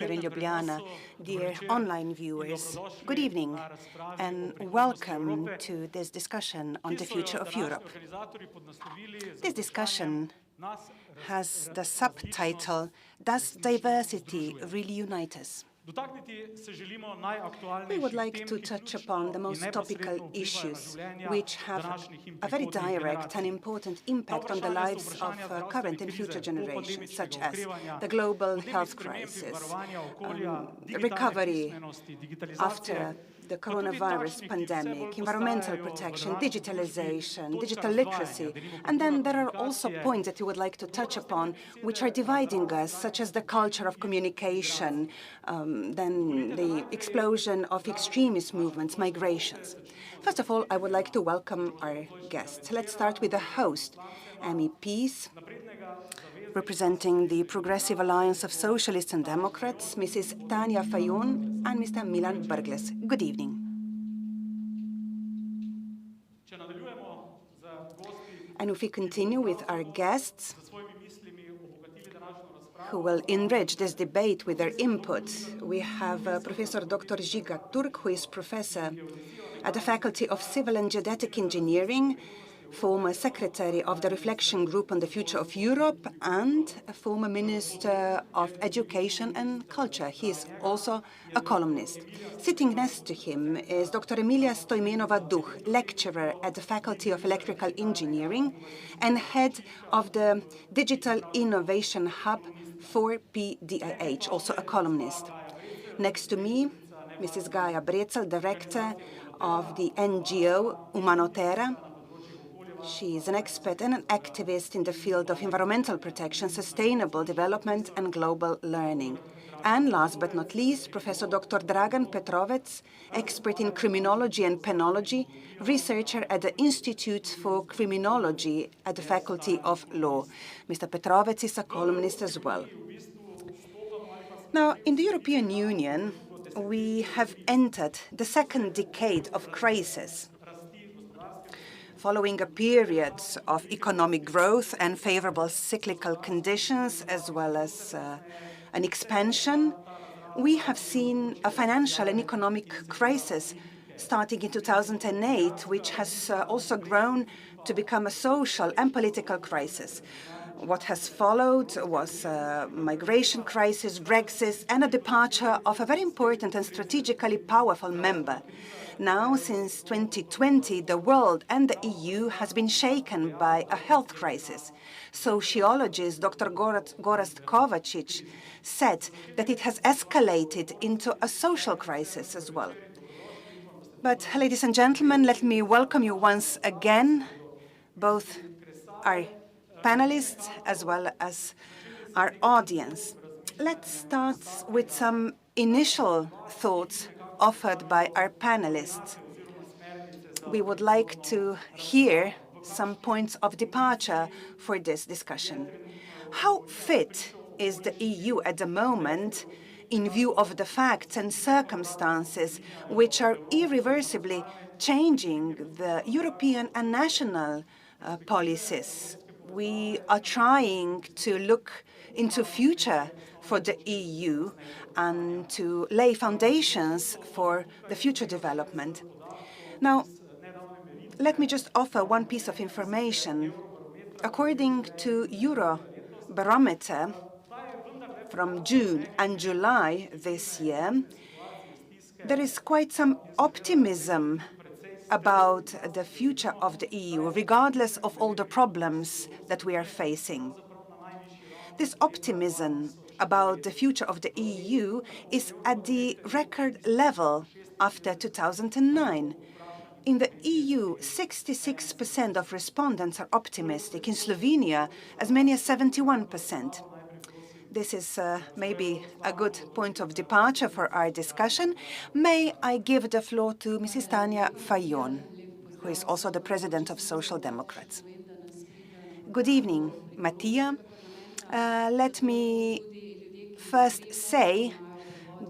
here in Ljubljana, dear online viewers, good evening and welcome to this discussion on the future of Europe. This discussion has the subtitle, Does Diversity Really Unite Us? We would like to touch upon the most topical issues which have a very direct and important impact on the lives of current and future generations, such as the global health crisis, recovery after the coronavirus pandemic, environmental protection, digitalization, digital literacy. And then there are also points that we would like to touch upon which are dividing us, such as the culture of communication, then the explosion of extremist movements, migrations. First of all, I would like to welcome our guests. Let's start with the host, MEPs, representing the Progressive Alliance of Socialists and Democrats, Mrs. Tanja Fajon and Mr. Milan Brglez. Good evening. And if we continue with our guests, who will enrich this debate with their input, we have Professor Dr. Žiga Turk, who is professor at the Faculty of Civil and Geodetic Engineering, former secretary of the Reflection Group on the Future of Europe, and a former Minister of Education and Culture. He is also a columnist. Sitting next to him is Dr. Emilia Stojmenova-Duh, lecturer at the Faculty of Electrical Engineering and head of the Digital Innovation Hub for PDIH, also a columnist. Next to me, Mrs. Gaja Brecelj, director of the NGO Umanotera. She is an expert and an activist in the field of environmental protection, sustainable development, and global learning. And last but not least, Professor Dr. Dragan Petrovec, expert in criminology and penology, researcher at the Institute for Criminology at the Faculty of Law. Mr. Petrovec is a columnist as well. Now, in the European Union, we have entered the second decade of crisis. Following a period of economic growth and favorable cyclical conditions, as well as an expansion, we have seen a financial and economic crisis starting in 2008, which has also grown to become a social and political crisis. What has followed was a migration crisis, Brexit, and a departure of a very important and strategically powerful member. Now, since 2020, the world and the EU has been shaken by a health crisis. Sociologist Dr. Gorazd Kovačić said that it has escalated into a social crisis as well. But, ladies and gentlemen, let me welcome you once again, both our panelists as well as our audience. Let's start with some initial thoughts offered by our panelists. We would like to hear some points of departure for this discussion. How fit is the EU at the moment in view of the facts and circumstances which are irreversibly changing the European and national policies? We are trying to look into future for the EU and to lay foundations for the future development. Now, let me just offer one piece of information. According to Eurobarometer from June and July this year, there is quite some optimism about the future of the EU, regardless of all the problems that we are facing. This optimism about the future of the EU is at the record level after 2009. In the EU, 66% of respondents are optimistic. In Slovenia, as many as 71%. This is maybe a good point of departure for our discussion. May I give the floor to Mrs. Tanja Fajon, who is also the president of Social Democrats. Good evening, Mattia. Let me first say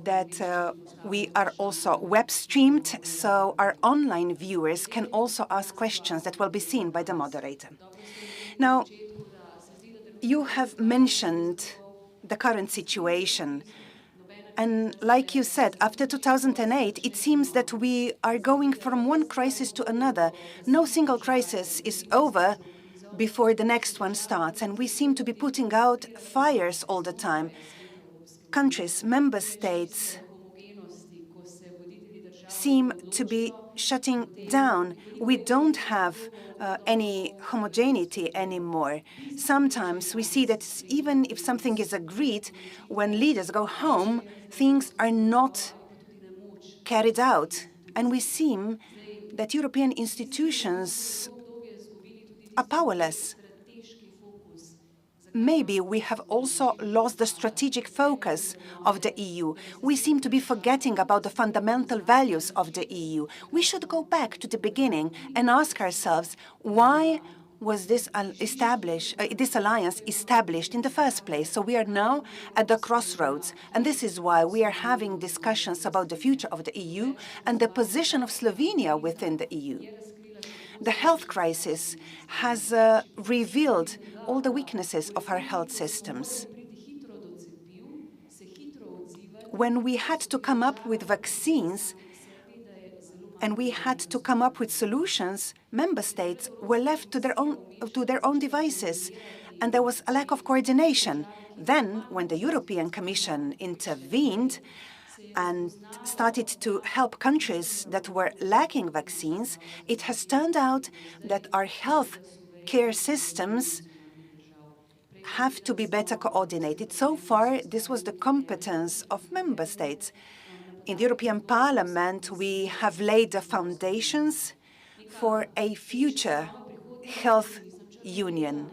that we are also web-streamed, so our online viewers can also ask questions that will be seen by the moderator. Now, you have mentioned the current situation. And like you said, after 2008, it seems that we are going from one crisis to another. No single crisis is over before the next one starts, and we seem to be putting out fires all the time. Countries, member states seem to be shutting down. We don't have any homogeneity anymore. Sometimes we see that even if something is agreed, when leaders go home, things are not carried out. And we seem that European institutions are powerless. Maybe we have also lost the strategic focus of the EU. We seem to be forgetting about the fundamental values of the EU. We should go back to the beginning and ask ourselves, why was this alliance established in the first place? So we are now at the crossroads, and this is why we are having discussions about the future of the EU and the position of Slovenia within the EU. The health crisis has revealed all the weaknesses of our health systems. When we had to come up with vaccines and we had to come up with solutions, member states were left to their own devices, and there was a lack of coordination. Then, when the European Commission intervened and started to help countries that were lacking vaccines, it has turned out that our health care systems have to be better coordinated. So far, this was the competence of member states. In the European Parliament, we have laid the foundations for a future health union.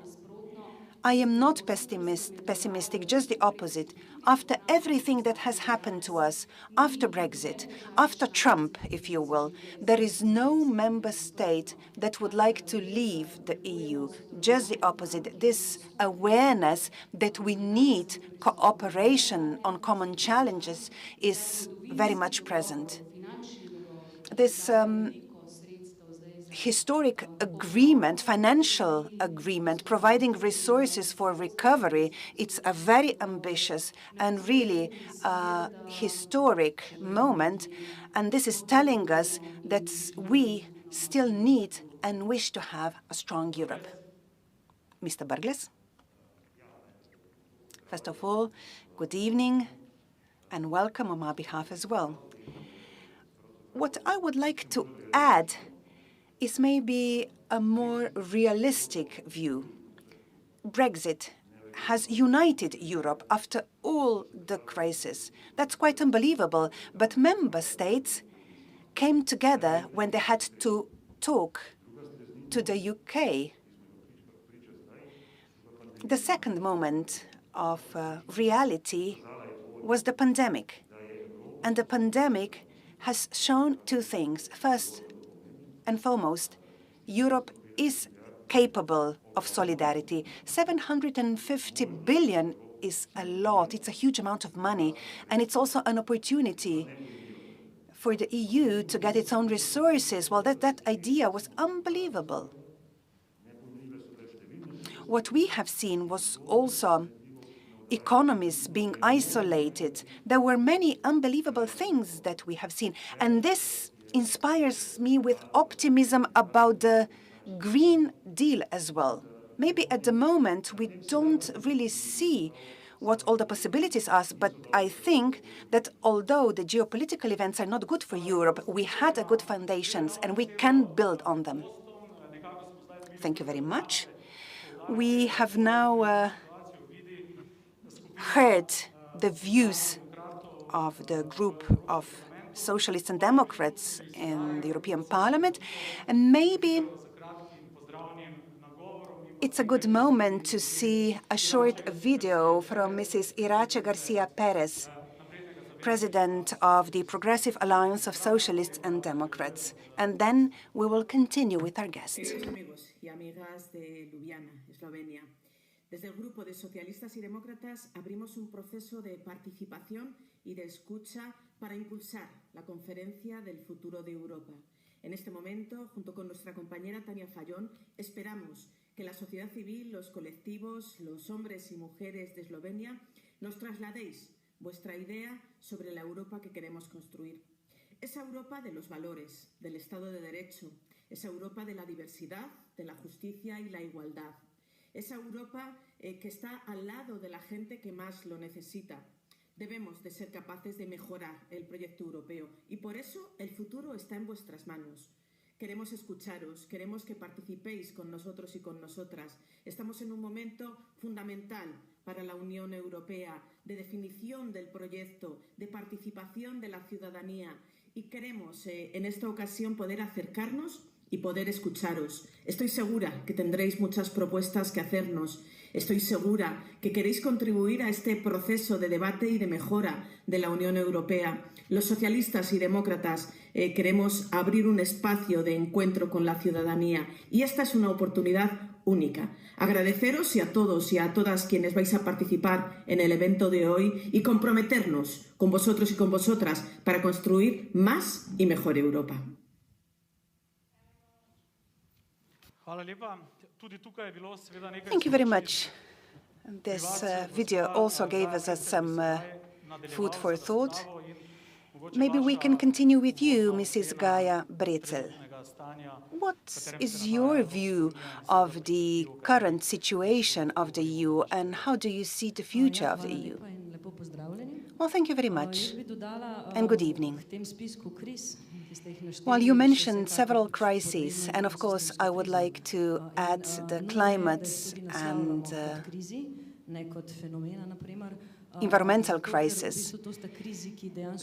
I am not pessimistic, just the opposite. After everything that has happened to us, after Brexit, after Trump, if you will, there is no member state that would like to leave the EU. Just the opposite. This awareness that we need cooperation on common challenges is very much present. This historic agreement, financial agreement, providing resources for recovery, it's a very ambitious and really historic moment. And this is telling us that we still need and wish to have a strong Europe. Mr. Burgles? First of all, good evening and welcome on my behalf as well. What I would like to add is maybe a more realistic view. Brexit has united Europe after all the crisis. That's quite unbelievable, but member states came together when they had to talk to the UK. The second moment of reality was the pandemic. And the pandemic has shown two things. First and foremost, Europe is capable of solidarity. 750 billion is a lot. It's a huge amount of money. And it's also an opportunity for the EU to get its own resources. Well, that idea was unbelievable. What we have seen was also economies being isolated. There were many unbelievable things that we have seen. And this inspires me with optimism about the Green Deal as well. Maybe at the moment we don't really see what all the possibilities are, but I think that although the geopolitical events are not good for Europe, we had a good foundations and we can build on them. Thank you very much. We have now heard the views of the group of Socialists and Democrats in the European Parliament, and maybe it's a good moment to see a short video from Mrs. Irache Garcia Perez, President of the Progressive Alliance of Socialists and Democrats. And then we will continue with our guests. Amigos y amigas de Ljubljana, Eslovenia. Desde el Grupo de Socialistas y Demócratas abrimos un proceso de participación y de escucha para impulsar la conferencia del futuro de Europa. En este momento, junto con nuestra compañera Tania Fajon, esperamos que la sociedad civil, los colectivos, los hombres y mujeres de Eslovenia nos trasladéis vuestra idea sobre la Europa que queremos construir. Esa Europa de los valores, del Estado de Derecho, esa Europa de la diversidad, de la justicia y la igualdad. Esa Europa que está al lado de la gente que más lo necesita. Debemos de ser capaces de mejorar el proyecto europeo y por eso el futuro está en vuestras manos. Queremos escucharos, queremos que participéis con nosotros y con nosotras. Estamos en un momento fundamental para la Unión Europea, de definición del proyecto, de participación de la ciudadanía y queremos en esta ocasión poder acercarnos y poder escucharos. Estoy segura que tendréis muchas propuestas que hacernos. Estoy segura que queréis contribuir a este proceso de debate y de mejora de la Unión Europea. Los socialistas y demócratas queremos abrir un espacio de encuentro con la ciudadanía y esta es una oportunidad única. Agradeceros y a todos y a todas quienes vais a participar en el evento de hoy y comprometernos con vosotros y con vosotras para construir más y mejor Europa. Thank you very much. This video also gave us some food for thought. Maybe we can continue with you, Mrs. Gaia Brezel. What is your view of the current situation of the EU and how do you see the future of the EU? Well, thank you very much and good evening. Well, you mentioned several crises, and of course, I would like to add the climate and environmental crisis.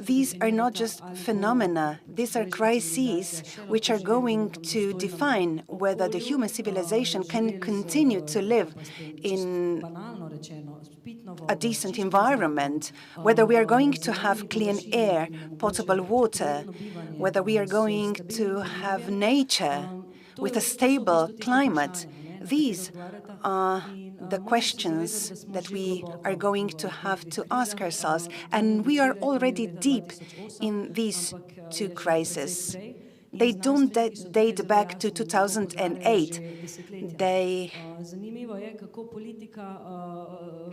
These are not just phenomena, these are crises which are going to define whether the human civilization can continue to live in a decent environment, whether we are going to have clean air, potable water, whether we are going to have nature with a stable climate. These are the questions that we are going to have to ask ourselves, and we are already deep in these two crises. They don't date back to 2008. They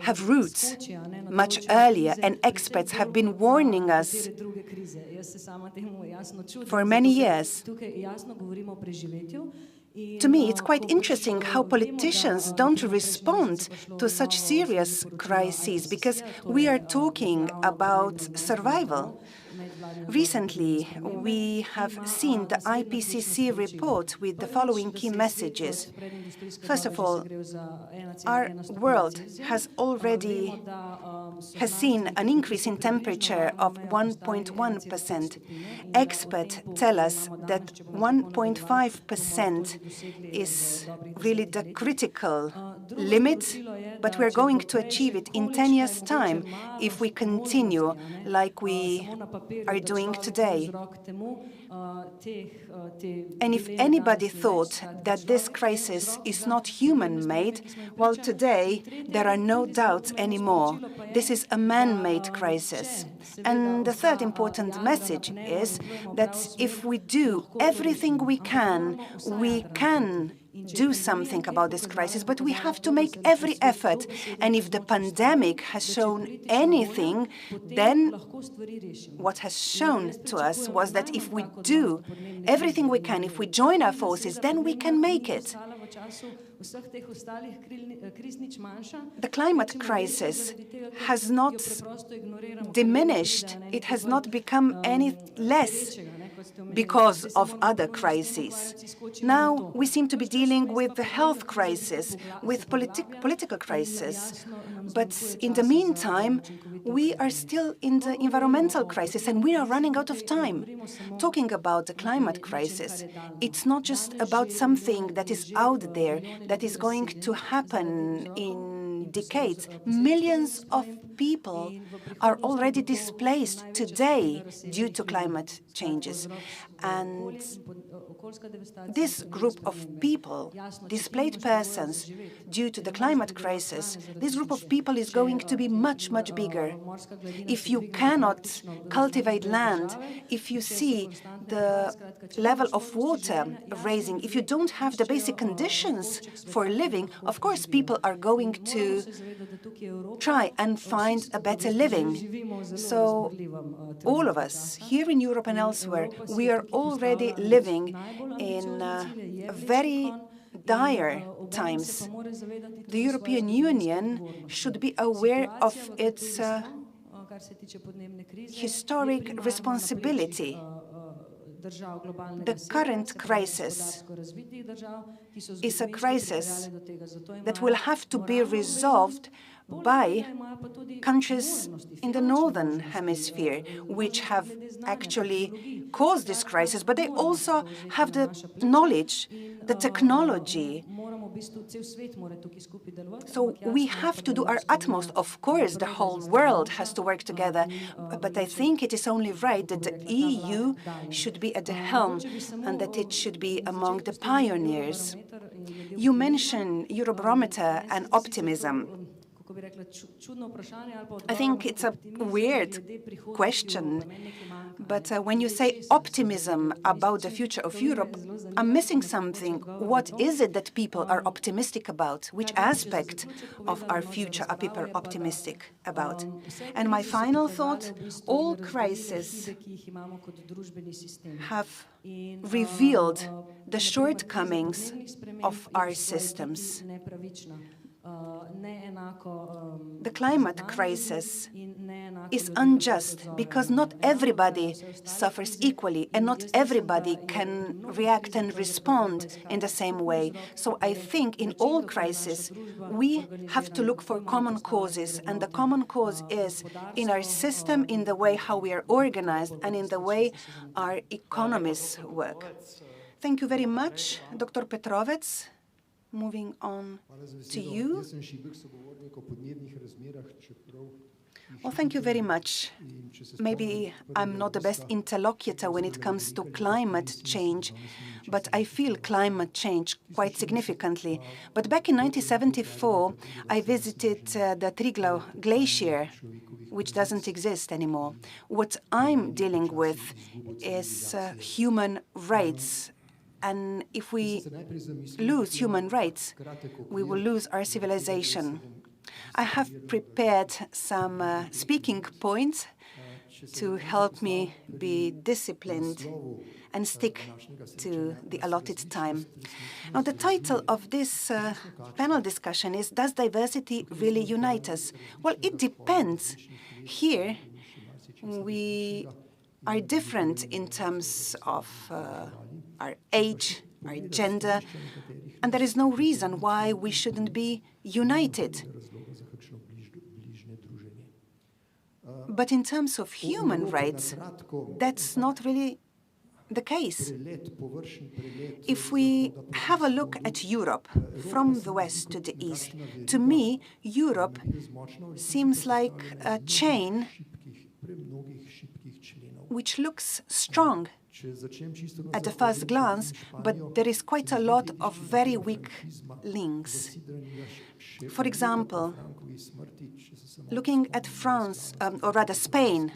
have roots much earlier, and experts have been warning us for many years. To me, it's quite interesting how politicians don't respond to such serious crises, because we are talking about survival. Recently, we have seen the IPCC report with the following key messages. First of all, our world has seen an increase in temperature of 1.1%. Experts tell us that 1.5% is really the critical limit, but we're going to achieve it in 10 years' time if we continue like we are doing today. And if anybody thought that this crisis is not human-made, well, today there are no doubts anymore. This is a man-made crisis. And the third important message is that if we do everything we can do something about this crisis, but we have to make every effort. And if the pandemic has shown anything, then what has shown to us was that if we do everything we can, if we join our forces, then we can make it. The climate crisis has not diminished. It has not become any less because of other crises. Now we seem to be dealing with the health crisis, with political crisis. But in the meantime, we are still in the environmental crisis and we are running out of time. Talking about the climate crisis, it's not just about something that is out there, that is going to happen in decades. Millions of people are already displaced today due to climate changes. And this group of people, displaced persons, due to the climate crisis, this group of people is going to be much, much bigger. If you cannot cultivate land, if you see the level of water raising, if you don't have the basic conditions for living, of course people are going to try and find a better living. So all of us here in Europe and elsewhere, we are already living in very dire times. The European Union should be aware of its historic responsibility. The current crisis is a crisis that will have to be resolved by countries in the northern hemisphere, which have actually caused this crisis, but they also have the knowledge, the technology. So we have to do our utmost. Of course, the whole world has to work together, but I think it is only right that the EU should be at the helm and that it should be among the pioneers. You mentioned Eurobarometer and optimism. I think it's a weird question, but when you say optimism about the future of Europe, I'm missing something. What is it that people are optimistic about? Which aspect of our future are people optimistic about? And my final thought, all crises have revealed the shortcomings of our systems. The climate crisis is unjust because not everybody suffers equally and not everybody can react and respond in the same way. So I think in all crises, we have to look for common causes, and the common cause is in our system, in the way how we are organized, and in the way our economies work. Thank you very much, Dr. Petrovec. Moving on to you. Well, thank you very much. Maybe I'm not the best interlocutor when it comes to climate change, but I feel climate change quite significantly. But back in 1974, I visited the Triglav Glacier, which doesn't exist anymore. What I'm dealing with is human rights. And if we lose human rights, we will lose our civilization. I have prepared some speaking points to help me be disciplined and stick to the allotted time. Now, the title of this panel discussion is, Does diversity really unite us? Well, it depends. Here, we are different in terms of our age, our gender, and there is no reason why we shouldn't be united. But in terms of human rights, that's not really the case. If we have a look at Europe from the west to the east, to me, Europe seems like a chain which looks strong at the first glance, but there is quite a lot of very weak links. For example, looking at France, or rather Spain,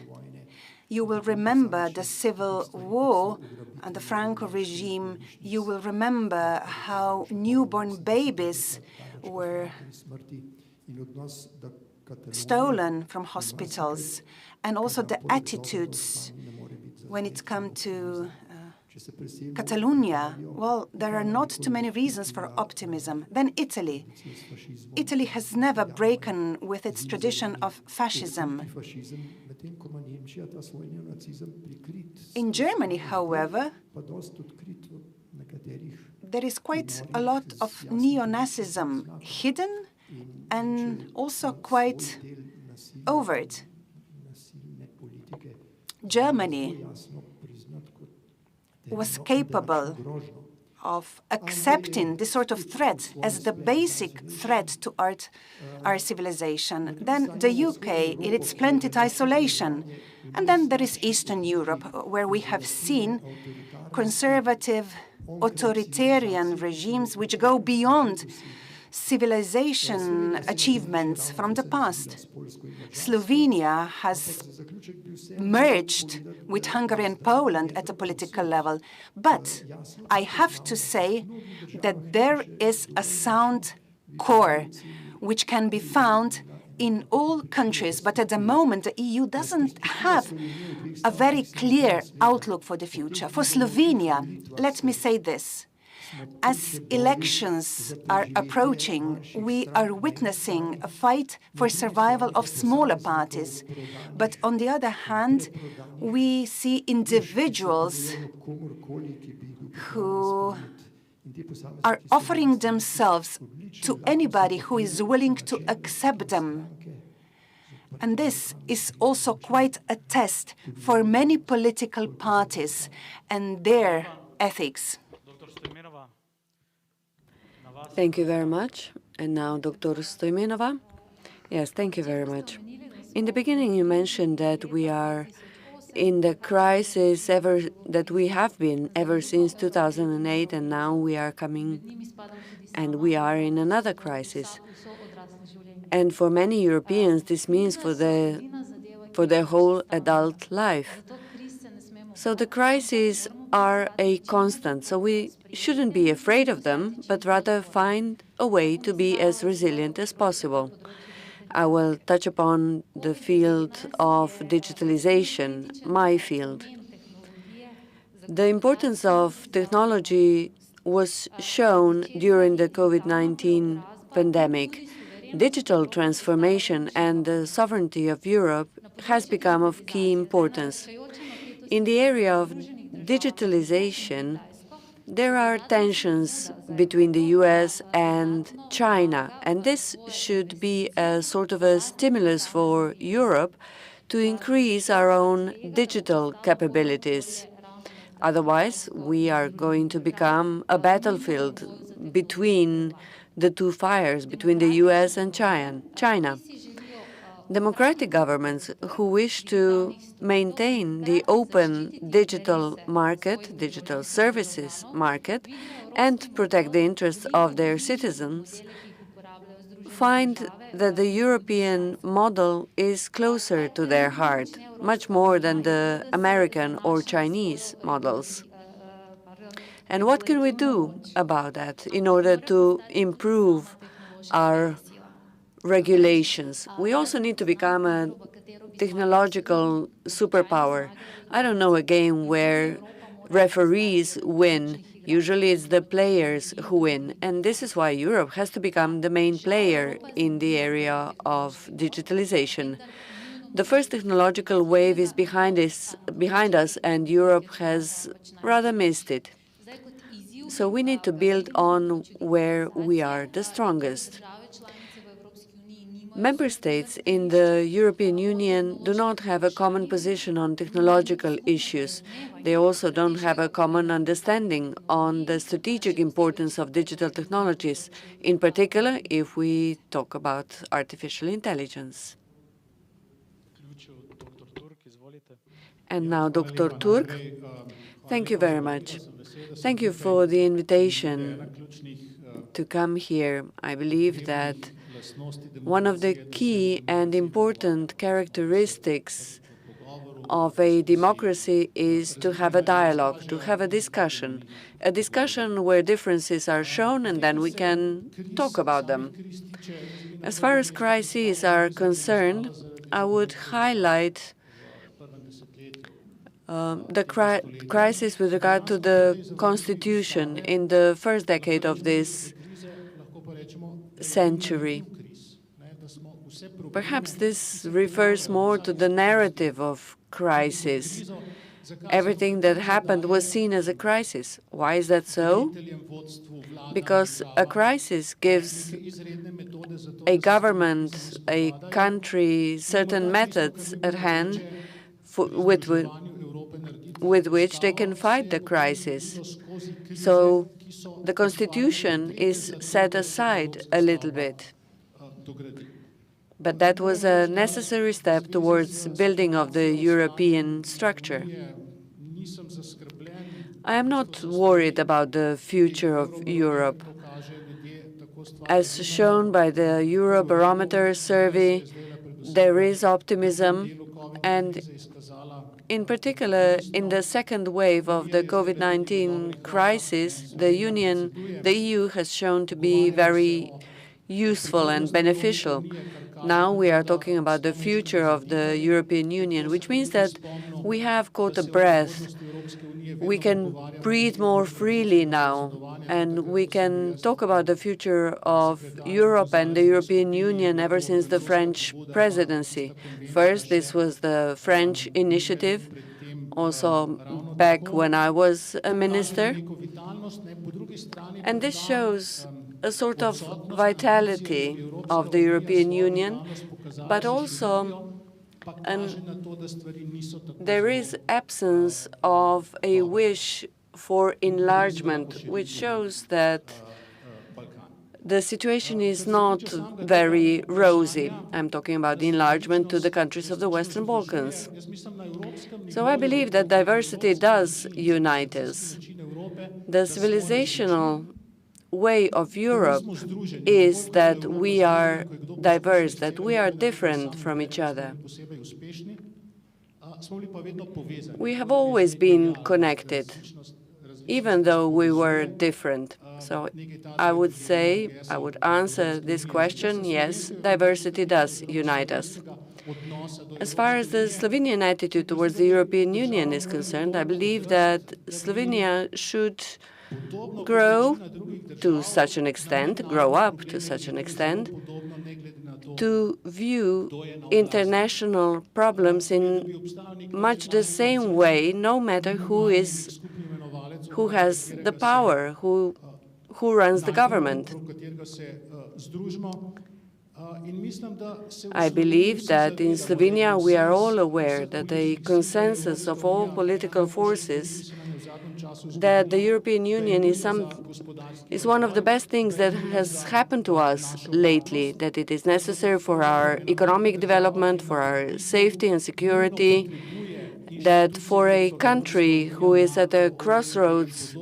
you will remember the civil war and the Franco regime. You will remember how newborn babies were stolen from hospitals, and also the attitudes when it comes to Catalonia. Well, there are not too many reasons for optimism. Then Italy. Italy has never broken with its tradition of fascism. In Germany, however, there is quite a lot of neo-Nazism hidden and also quite overt. Germany was capable of accepting this sort of threat as the basic threat to our civilization. Then the UK in its splendid isolation. And then there is Eastern Europe, where we have seen conservative, authoritarian regimes which go beyond civilization achievements from the past. Slovenia has merged with Hungary and Poland at a political level. But I have to say that there is a sound core which can be found in all countries, but at the moment the EU doesn't have a very clear outlook for the future. For Slovenia, let me say this. As elections are approaching, we are witnessing a fight for survival of smaller parties. But on the other hand, we see individuals who are offering themselves to anybody who is willing to accept them. And this is also quite a test for many political parties and their ethics. Thank you very much. And now, Dr. Stoimenova. Yes, thank you very much. In the beginning, you mentioned that we are in the crisis that we have been ever since 2008, and now we are in another crisis. And for many Europeans, this means for their whole adult life. So the crises are a constant, so we shouldn't be afraid of them, but rather find a way to be as resilient as possible. I will touch upon the field of digitalization, my field. The importance of technology was shown during the COVID-19 pandemic. Digital transformation and the sovereignty of Europe has become of key importance. In the area of digitalization, there are tensions between the US and China, and this should be a sort of a stimulus for Europe to increase our own digital capabilities. Otherwise, we are going to become a battlefield between the two fires, between the US and China. Democratic governments who wish to maintain the open digital market, digital services market, and protect the interests of their citizens, find that the European model is closer to their heart, much more than the American or Chinese models. And what can we do about that in order to improve our regulations? We also need to become a technological superpower. I don't know a game where referees win. Usually it's the players who win. And this is why Europe has to become the main player in the area of digitalization. The first technological wave is behind us, and Europe has rather missed it. So we need to build on where we are the strongest. Member states in the European Union do not have a common position on technological issues. They also don't have a common understanding on the strategic importance of digital technologies, in particular if we talk about artificial intelligence. And now, Dr. Turk. Thank you very much. Thank you for the invitation to come here. I believe that one of the key and important characteristics of a democracy is to have a dialogue, to have a discussion where differences are shown, and then we can talk about them. As far as crises are concerned, I would highlight the crisis with regard to the Constitution in the first decade of this century. Perhaps this refers more to the narrative of crisis. Everything that happened was seen as a crisis. Why is that so? Because a crisis gives a government, a country, certain methods at hand with which they can fight the crisis. So the Constitution is set aside a little bit. But that was a necessary step towards building of the European structure. I am not worried about the future of Europe. As shown by the Eurobarometer survey, there is optimism, and in particular, in the second wave of the COVID-19 crisis, the EU has shown to be very useful and beneficial. Now we are talking about the future of the European Union, which means that we have caught a breath. We can breathe more freely now, and we can talk about the future of Europe and the European Union ever since the French presidency. First, this was the French initiative, also back when I was a minister. And this shows a sort of vitality of the European Union, but also there is absence of a wish for enlargement, which shows that the situation is not very rosy. I'm talking about the enlargement to the countries of the Western Balkans. So I believe that diversity does unite us. The civilizational way of Europe is that we are diverse, that we are different from each other. We have always been connected, even though we were different. So I would say, I would answer this question, yes, diversity does unite us. As far as the Slovenian attitude towards the European Union is concerned, I believe that Slovenia should grow to such an extent, grow up to such an extent, to view international problems in much the same way, no matter who has the power, who runs the government. I believe that in Slovenia we are all aware that the consensus of all political forces that the European Union is one of the best things that has happened to us lately, that it is necessary for our economic development, for our safety and security, that for a country who is at a crossroads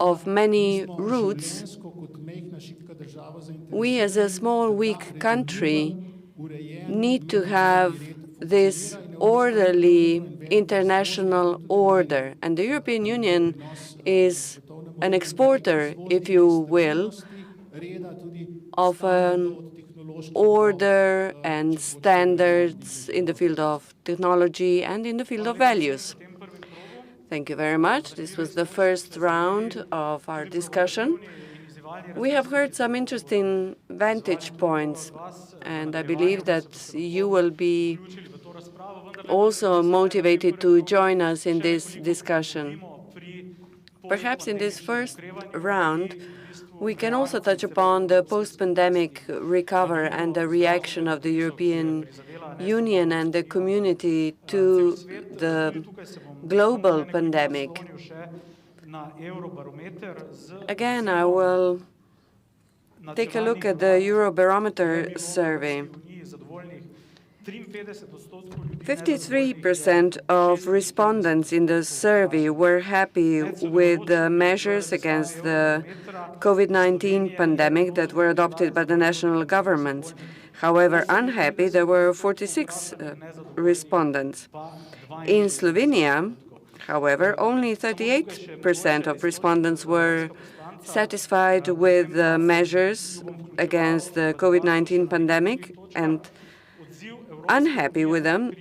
of many routes, we as a small, weak country need to have this orderly international order. And the European Union is an exporter, if you will, of an order and standards in the field of technology and in the field of values. Thank you very much. This was the first round of our discussion. We have heard some interesting vantage points, and I believe that you will be also motivated to join us in this discussion. Perhaps in this first round, we can also touch upon the post-pandemic recovery and the reaction of the European Union and the community to the global pandemic. Again, I will take a look at the Eurobarometer survey. 53% of respondents in the survey were happy with the measures against the COVID-19 pandemic that were adopted by the national governments. However, unhappy, there were 46 respondents. In Slovenia, however, only 38% of respondents were satisfied with the measures against the COVID-19 pandemic, and unhappy with them,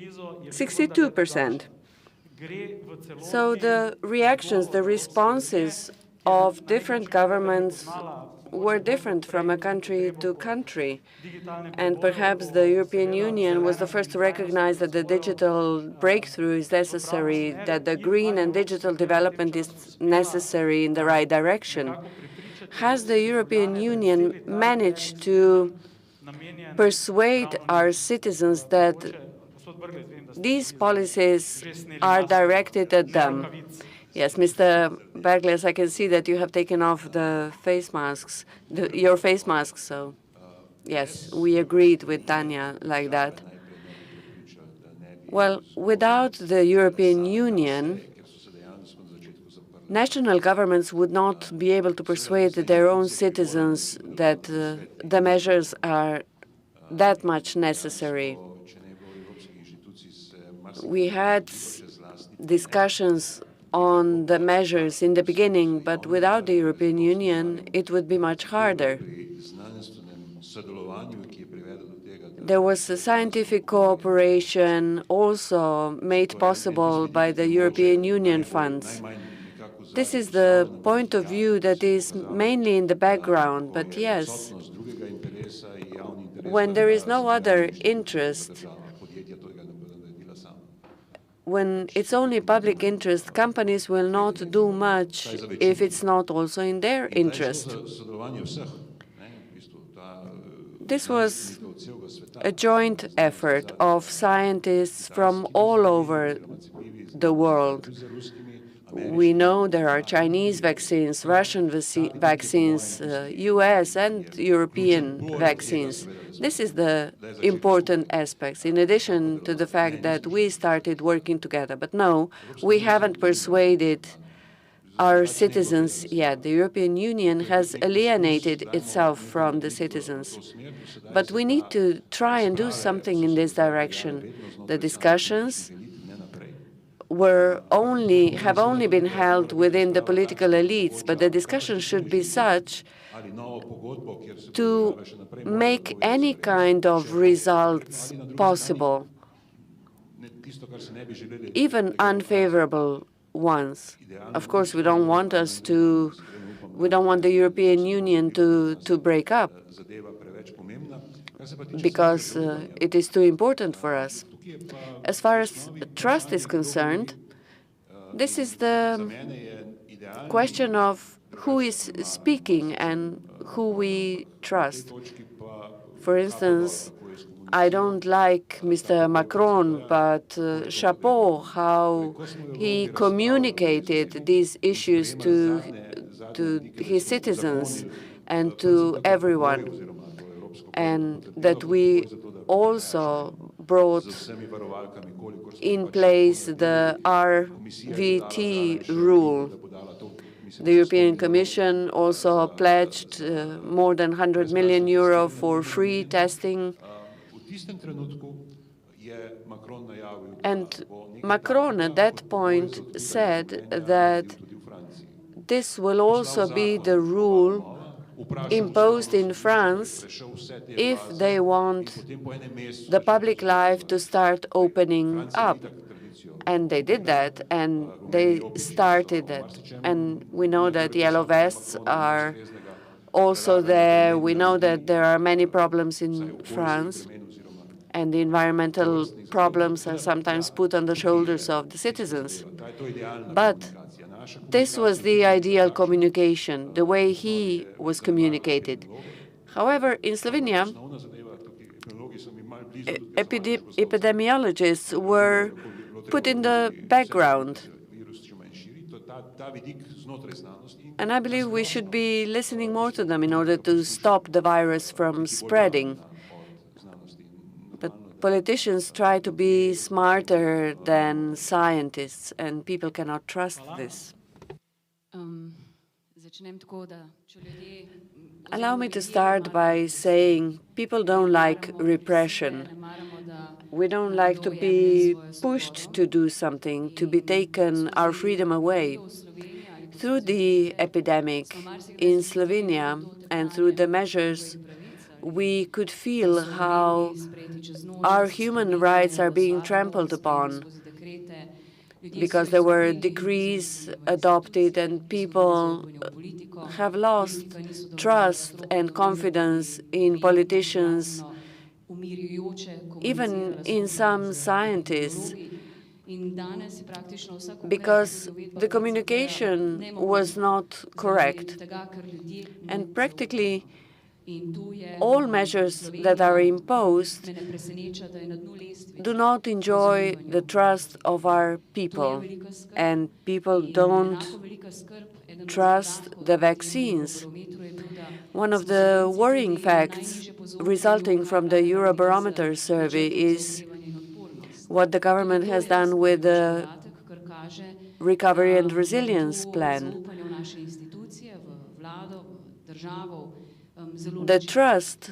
62%. So the reactions, the responses of different governments were different from a country to country. And perhaps the European Union was the first to recognize that the digital breakthrough is necessary, that the green and digital development is necessary in the right direction. Has the European Union managed to persuade our citizens that these policies are directed at them? Yes, Mr. Bergles, I can see that you have taken off the face masks, your face masks. So, yes, we agreed with Tanya like that. Well, without the European Union, national governments would not be able to persuade their own citizens that the measures are that much necessary. We had discussions on the measures in the beginning, but without the European Union, it would be much harder. There was a scientific cooperation also made possible by the European Union funds. This is the point of view that is mainly in the background, but yes, when there is no other interest, when it's only public interest, companies will not do much if it's not also in their interest. This was a joint effort of scientists from all over the world. We know there are Chinese vaccines, Russian vaccines, US and European vaccines. This is the important aspects, in addition to the fact that we started working together. But no, we haven't persuaded our citizens yet. The European Union has alienated itself from the citizens. But we need to try and do something in this direction. The discussions have only been held within the political elites, but the discussion should be such to make any kind of results possible, even unfavorable ones. Of course, we don't want the European Union to break up because it is too important for us. As far as trust is concerned, this is the question of who is speaking and who we trust. For instance, I don't like Mr. Macron, but chapeau how he communicated these issues to his citizens and to everyone, and that we also brought in place the RVT rule. The European Commission also pledged more than 100 million euro for free testing. And Macron at that point said that this will also be the rule imposed in France if they want the public life to start opening up. And they did that, and they started that. And we know that yellow vests are also there. We know that there are many problems in France, and the environmental problems are sometimes put on the shoulders of the citizens. But this was the ideal communication, the way he was communicated. However, in Slovenia, epidemiologists were put in the background. And I believe we should be listening more to them in order to stop the virus from spreading. But politicians try to be smarter than scientists, and people cannot trust this. Allow me to start by saying people don't like repression. We don't like to be pushed to do something, to be taken our freedom away. Through the epidemic in Slovenia and through the measures, we could feel how our human rights are being trampled upon because there were decrees adopted and people have lost trust and confidence in politicians, even in some scientists, because the communication was not correct. And practically, all measures that are imposed do not enjoy the trust of our people, and people don't trust the vaccines. One of the worrying facts resulting from the Eurobarometer survey is what the government has done with the Recovery and Resilience Plan. The trust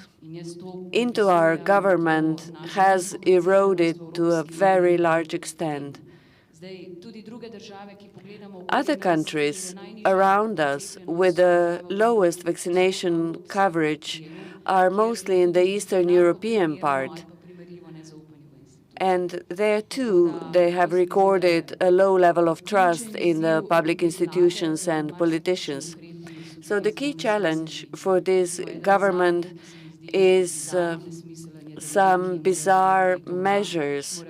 into our government has eroded to a very large extent. Other countries around us with the lowest vaccination coverage are mostly in the Eastern European part. And there, too, they have recorded a low level of trust in the public institutions and politicians. So the key challenge for this government is some bizarre measures.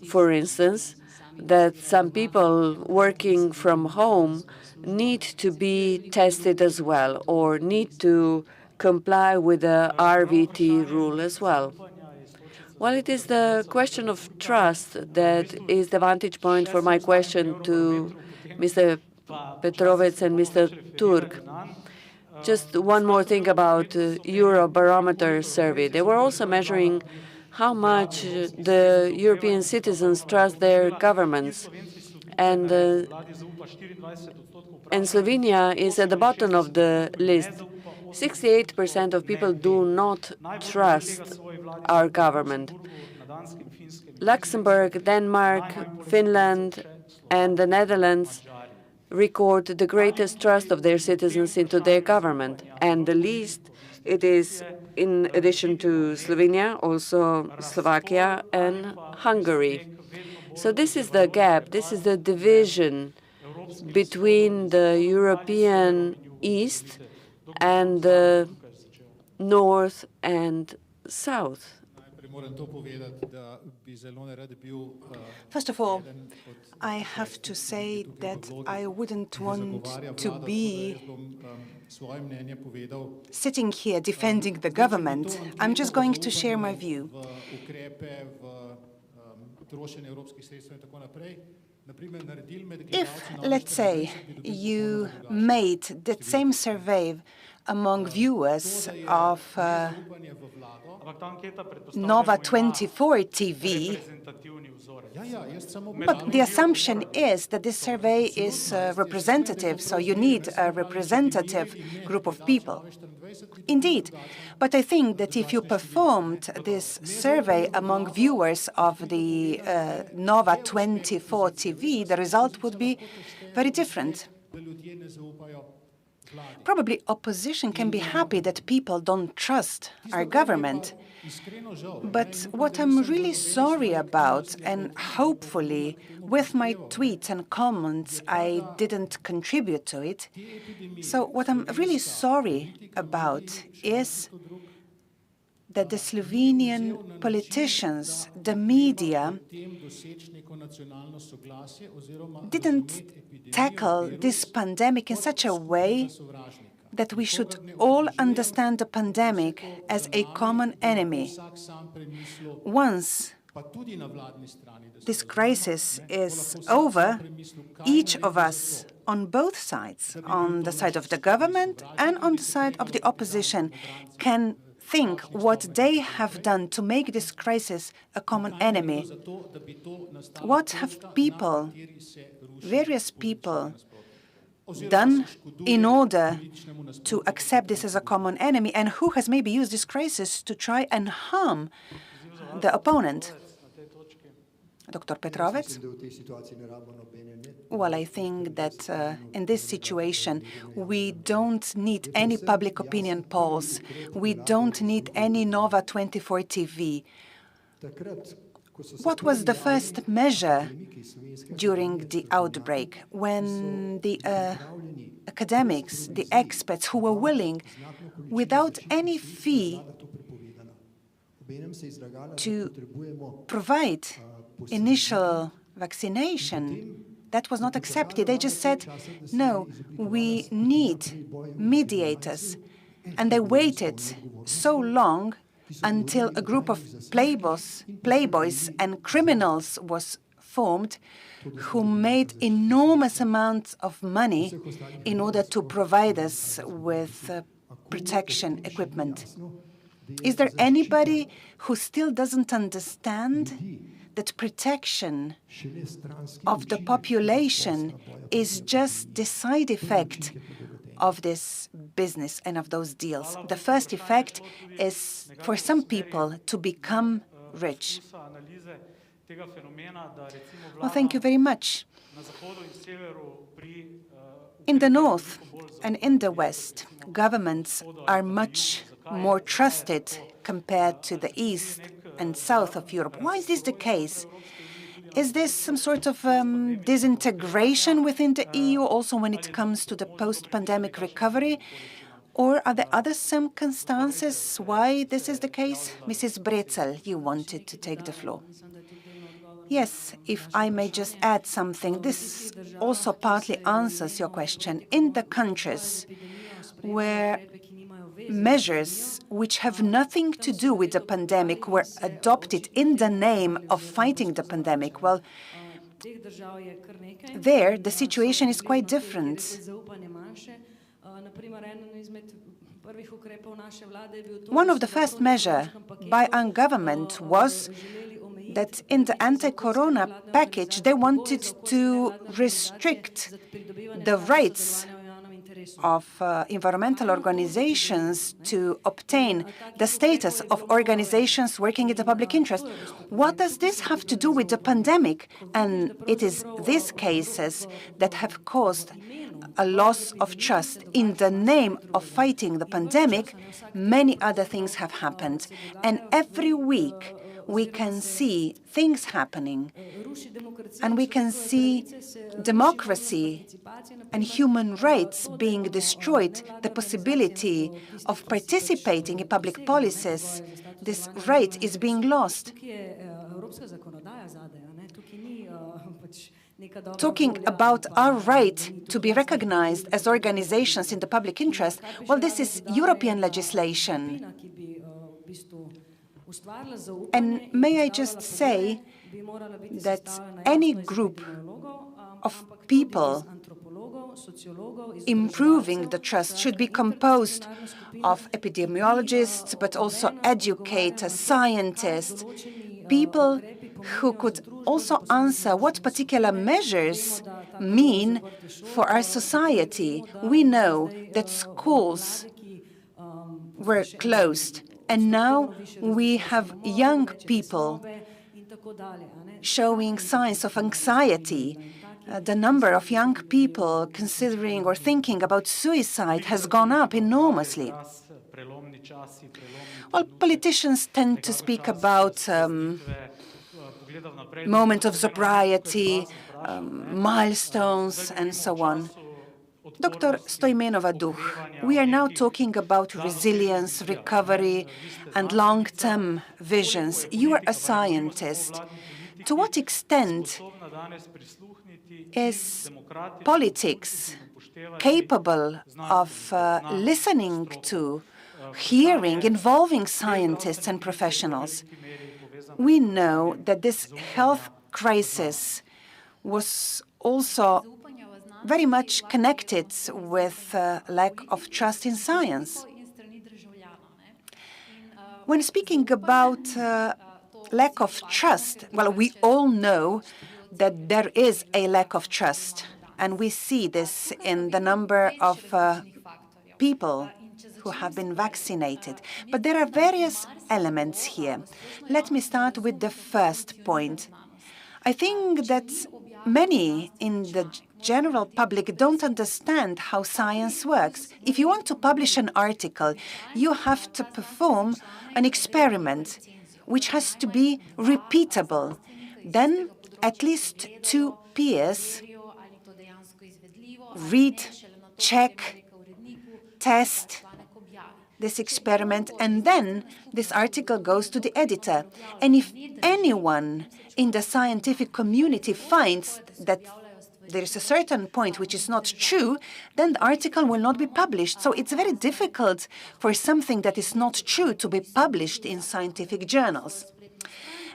For instance, that some people working from home need to be tested as well, or need to comply with the RVT rule as well. Well, it is the question of trust that is the vantage point for my question to Mr. Petrovets and Mr. Turk. Just one more thing about Eurobarometer survey. They were also measuring how much the European citizens trust their governments. And Slovenia is at the bottom of the list. 68% of people do not trust our government. Luxembourg, Denmark, Finland, and the Netherlands record the greatest trust of their citizens into their government. And the least, it is, in addition to Slovenia, also Slovakia and Hungary. So this is the gap, this is the division between the European East and the North and South. First of all, I have to say that I wouldn't want to be sitting here defending the government. I'm just going to share my view. If, let's say, you made that same survey among viewers of Nova 24 TV, but the assumption is that this survey is representative, so you need a representative group of people. Indeed, but I think that if you performed this survey among viewers of the Nova 24 TV, the result would be very different. Probably opposition can be happy that people don't trust our government. But what I'm really sorry about, and hopefully with my tweets and comments I didn't contribute to it, so what I'm really sorry about is that the Slovenian politicians, the media, didn't tackle this pandemic in such a way that we should all understand the pandemic as a common enemy. Once this crisis is over, each of us on both sides, on the side of the government and on the side of the opposition, can think what they have done to make this crisis a common enemy. What have people, various people, done in order to accept this as a common enemy, and who has maybe used this crisis to try and harm the opponent? Dr. Petrovets? Well, I think that in this situation, we don't need any public opinion polls. We don't need any Nova 24 TV. What was the first measure during the outbreak when the academics, the experts who were willing, without any fee, to provide initial vaccination? That was not accepted. They just said, no, we need mediators. And they waited so long until a group of playboys and criminals was formed who made enormous amounts of money in order to provide us with protection equipment. Is there anybody who still doesn't understand that protection of the population is just the side effect of this business and of those deals? The first effect is for some people to become rich. Well, thank you very much. In the north and in the west, governments are much more trusted compared to the east and south of Europe. Why is this the case? Is this some sort of disintegration within the EU also when it comes to the post-pandemic recovery? Or are there other circumstances why this is the case? Mrs. Brezel, you wanted to take the floor. Yes, if I may just add something, this also partly answers your question. In the countries where measures which have nothing to do with the pandemic were adopted in the name of fighting the pandemic, well, there the situation is quite different. One of the first measures by our government was that in the anti-corona package, they wanted to restrict the rights of environmental organizations to obtain the status of organizations working in the public interest. What does this have to do with the pandemic? And it is these cases that have caused a loss of trust. In the name of fighting the pandemic, many other things have happened. And every week, we can see things happening, and we can see democracy and human rights being destroyed, the possibility of participating in public policies. This right is being lost. Talking about our right to be recognized as organizations in the public interest, well, this is European legislation. And may I just say that any group of people improving the trust should be composed of epidemiologists, but also educators, scientists, people who could also answer what particular measures mean for our society. We know that schools were closed, and now we have young people showing signs of anxiety. The number of young people considering or thinking about suicide has gone up enormously. Well, politicians tend to speak about moment of sobriety, milestones, and so on. Dr. Stoimenova Duch, we are now talking about resilience, recovery, and long-term visions. You are a scientist. To what extent is politics capable of listening to, hearing, involving scientists and professionals? We know that this health crisis was also very much connected with lack of trust in science. When speaking about lack of trust, well, we all know that there is a lack of trust, and we see this in the number of people who have been vaccinated. But there are various elements here. Let me start with the first point. I think that many in the general public don't understand how science works. If you want to publish an article, you have to perform an experiment which has to be repeatable. Then at least 2 peers read, check, test this experiment, and then this article goes to the editor. And if anyone in the scientific community finds that there is a certain point which is not true, then the article will not be published. So it's very difficult for something that is not true to be published in scientific journals.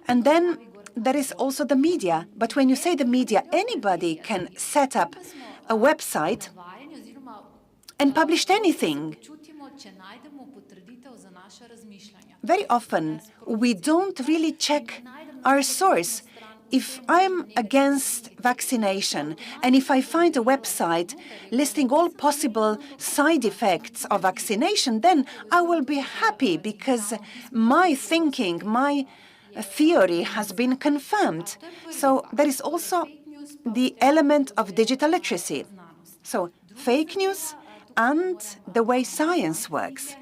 And then there is also the media. But when you say the media, anybody can set up a website and publish anything. Very often, we don't really check our source. If I'm against vaccination, and if I find a website listing all possible side effects of vaccination, then I will be happy because my thinking, my theory has been confirmed. So there is also the element of digital literacy. So fake news and the way science works.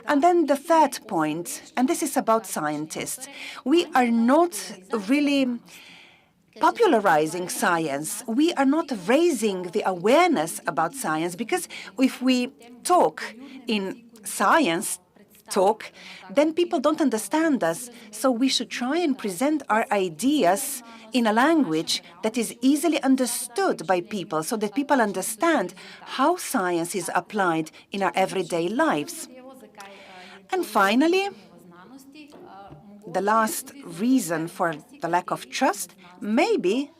And then the third point, and this is about scientists. We are not really popularizing science. We are not raising the awareness about science, because if we talk in science talk, then people don't understand us. So we should try and present our ideas in a language that is easily understood by people, so that people understand how science is applied in our everyday lives. And finally, the last reason for the lack of trust, maybe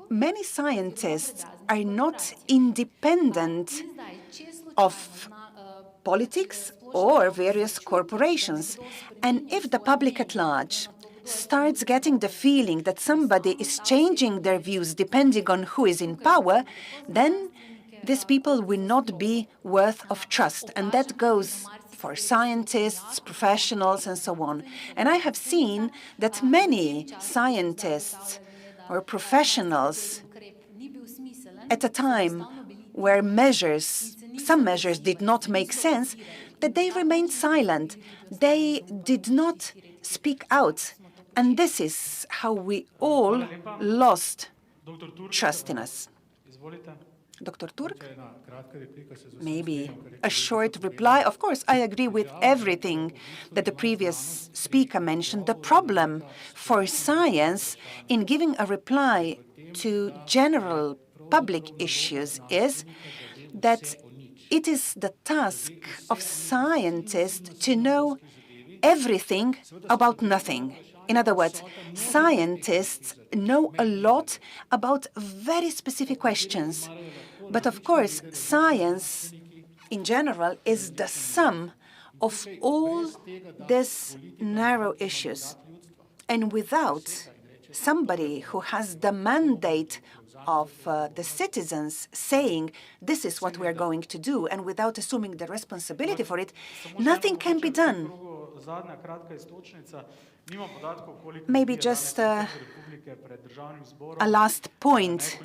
many scientists are not independent of politics or various corporations. And if the public at large starts getting the feeling that somebody is changing their views depending on who is in power, then these people will not be worth of trust. And that goes for scientists, professionals, and so on. And I have seen that many scientists or professionals, at a time where some measures did not make sense, that they remained silent. They did not speak out. And this is how we all lost trust in us. Dr. Turk? Maybe a short reply. Of course, I agree with everything that the previous speaker mentioned. The problem for science in giving a reply to general public issues is that it is the task of scientists to know everything about nothing. In other words, scientists know a lot about very specific questions. But of course, science in general is the sum of all these narrow issues. And without somebody who has the mandate of the citizens saying, this is what we're going to do, and without assuming the responsibility for it, nothing can be done. Maybe just a last point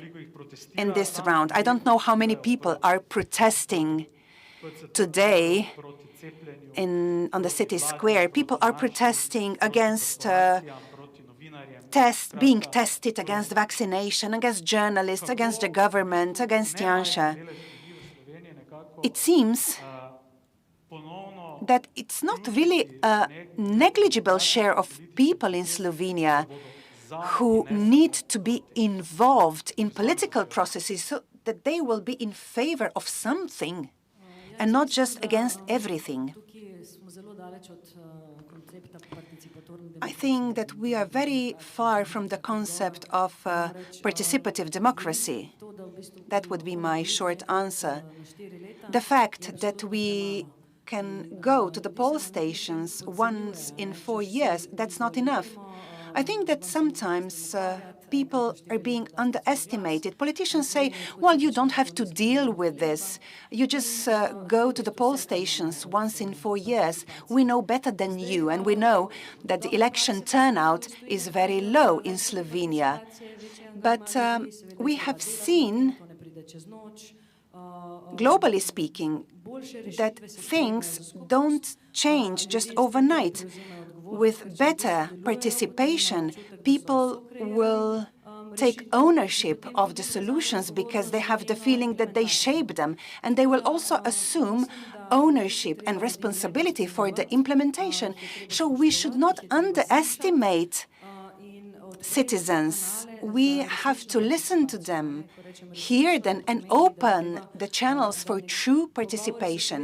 in this round. I don't know how many people are protesting today on the city square. People are protesting against being tested, against vaccination, against journalists, against the government, against Janša. It seems that it's not really a negligible share of people in Slovenia who need to be involved in political processes so that they will be in favor of something and not just against everything. I think that we are very far from the concept of participative democracy. That would be my short answer. The fact that we can go to the poll stations once in 4 years, that's not enough. I think that sometimes people are being underestimated. Politicians say, well, you don't have to deal with this. You just go to the poll stations once in 4 years. We know better than you, and we know that the election turnout is very low in Slovenia. But we have seen, globally speaking, that things don't change just overnight. With better participation, people will take ownership of the solutions because they have the feeling that they shape them, and they will also assume ownership and responsibility for the implementation. So we should not underestimate citizens. We have to listen to them, hear them, and open the channels for true participation.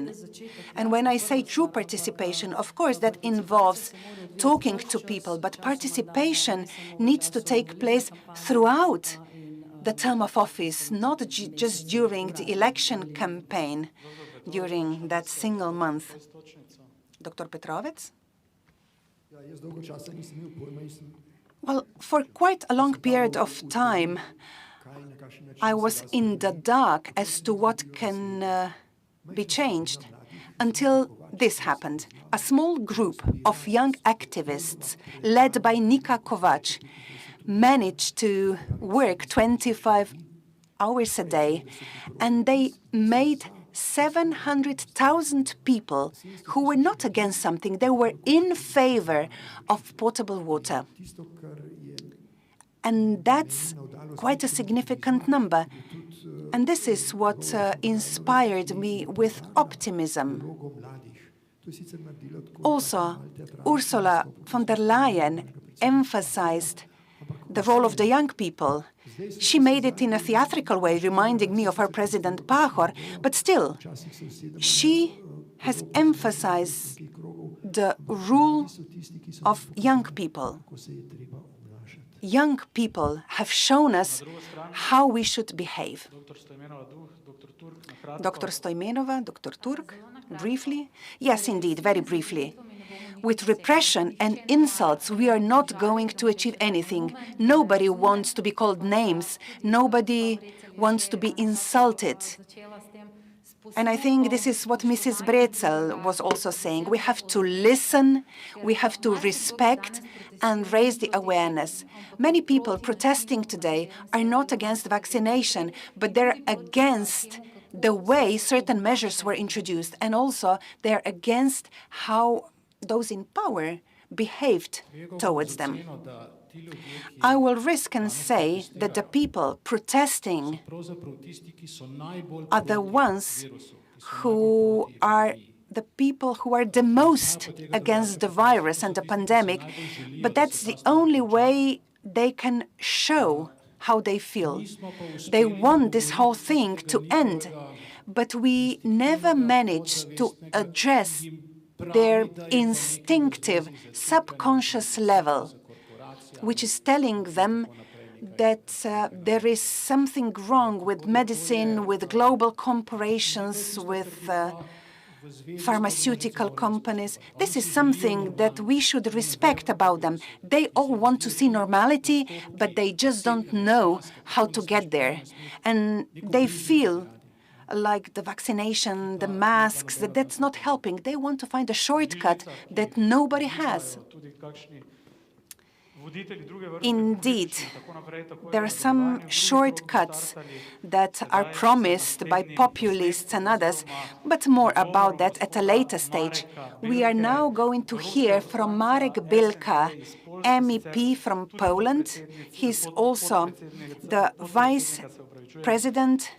And when I say true participation, of course, that involves talking to people, but participation needs to take place throughout the term of office, not just during the election campaign, during that single month. Dr. Petrovec? Well, for quite a long period of time, I was in the dark as to what can be changed until this happened. A small group of young activists led by Nika Kovac managed to work 25 hours a day, and they made 700,000 people who were not against something, they were in favor of potable water. And that's quite a significant number. And this is what inspired me with optimism. Also, Ursula von der Leyen emphasized the role of the young people. She made it in a theatrical way, reminding me of our President Pahor, but still, she has emphasized the rule of young people. Young people have shown us how we should behave. Dr. Stoimenova, Dr. Turk, briefly? Yes, indeed, very briefly. With repression and insults, we are not going to achieve anything. Nobody wants to be called names. Nobody wants to be insulted. And I think this is what Mrs. Brezel was also saying. We have to listen, we have to respect and raise the awareness. Many people protesting today are not against vaccination, but they're against the way certain measures were introduced, and also they're against how those in power behaved towards them. I will risk and say that the people protesting are the ones who are the people who are the most against the virus and the pandemic, but that's the only way they can show how they feel. They want this whole thing to end, but we never managed to address their instinctive, subconscious level, which is telling them that there is something wrong with medicine, with global corporations, with pharmaceutical companies. This is something that we should respect about them. They all want to see normality, but they just don't know how to get there. And they feel like the vaccination, the masks, that's not helping. They want to find a shortcut that nobody has. Indeed, there are some shortcuts that are promised by populists and others, but more about that at a later stage. We are now going to hear from Marek Bilka, MEP from Poland. He's also the Vice President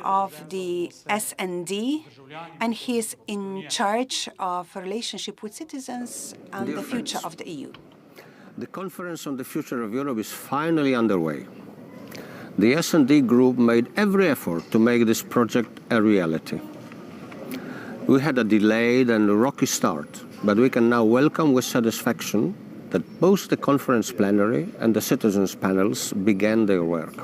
of the SND, and he is in charge of relationship with citizens and the future of the EU. The conference on the future of Europe is finally underway. The S&D group made every effort to make this project a reality. We had a delayed and rocky start, but we can now welcome with satisfaction that both the conference plenary and the citizens' panels began their work.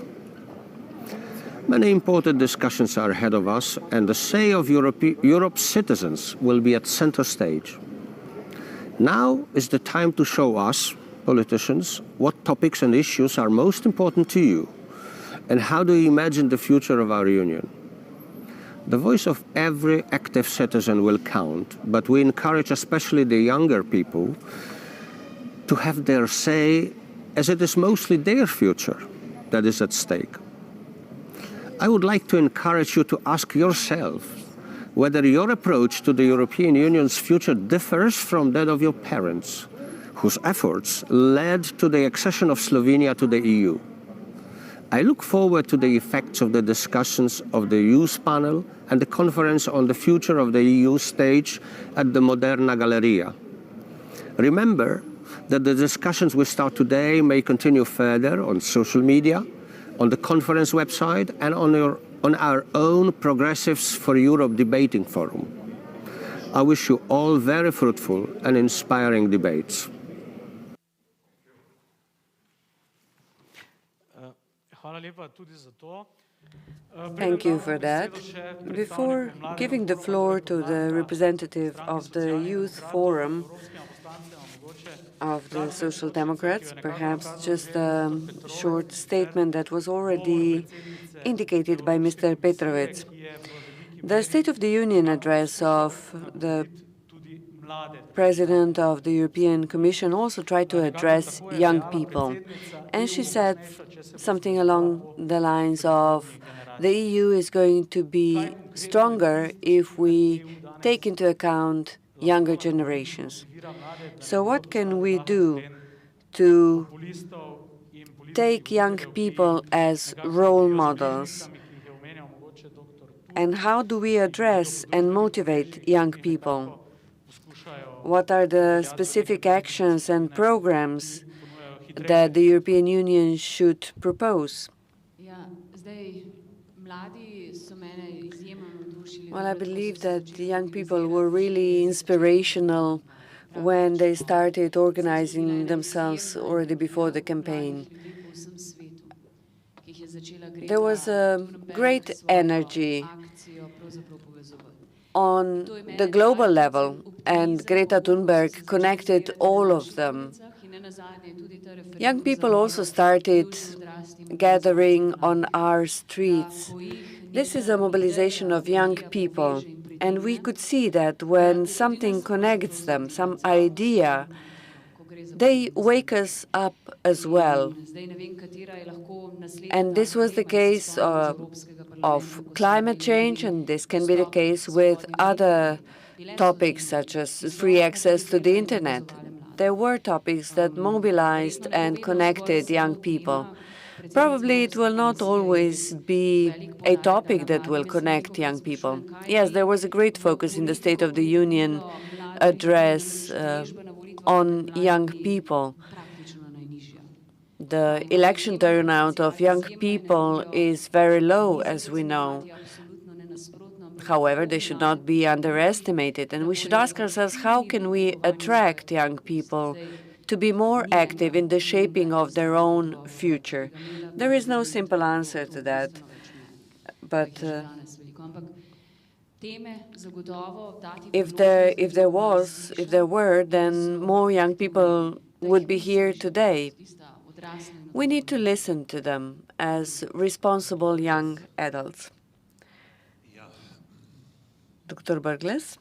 Many important discussions are ahead of us, and the say of Europe's citizens will be at center stage. Now is the time to show us, politicians, what topics and issues are most important to you, and how do you imagine the future of our Union. The voice of every active citizen will count, but we encourage especially the younger people to have their say, as it is mostly their future that is at stake. I would like to encourage you to ask yourself whether your approach to the European Union's future differs from that of your parents, whose efforts led to the accession of Slovenia to the EU. I look forward to the effects of the discussions of the Youth Panel and the conference on the future of the EU stage at the Moderna Galleria. Remember that the discussions we start today may continue further on social media, on the conference website, and on our own Progressives for Europe debating forum. I wish you all very fruitful and inspiring debates. Thank you for that. Before giving the floor to the representative of the Youth Forum of the Social Democrats, perhaps just a short statement that was already indicated by Mr. Petrovic. The State of the Union address of the President of the European Commission also tried to address young people. And she said something along the lines of, the EU is going to be stronger if we take into account younger generations. So what can we do to take young people as role models? And how do we address and motivate young people? What are the specific actions and programs that the European Union should propose? Well, I believe that the young people were really inspirational when they started organizing themselves already before the campaign. There was a great energy on the global level, and Greta Thunberg connected all of them. Young people also started gathering on our streets. This is a mobilization of young people, and we could see that when something connects them, some idea, they wake us up as well. And this was the case of climate change, and this can be the case with other topics such as free access to the internet. There were topics that mobilized and connected young people. Probably it will not always be a topic that will connect young people. Yes, there was a great focus in the State of the Union address on young people. The election turnout of young people is very low, as we know. However, they should not be underestimated, and we should ask ourselves, how can we attract young people to be more active in the shaping of their own future? There is no simple answer to that, but if there were, then more young people would be here today. We need to listen to them as responsible young adults. Dr. Burgles?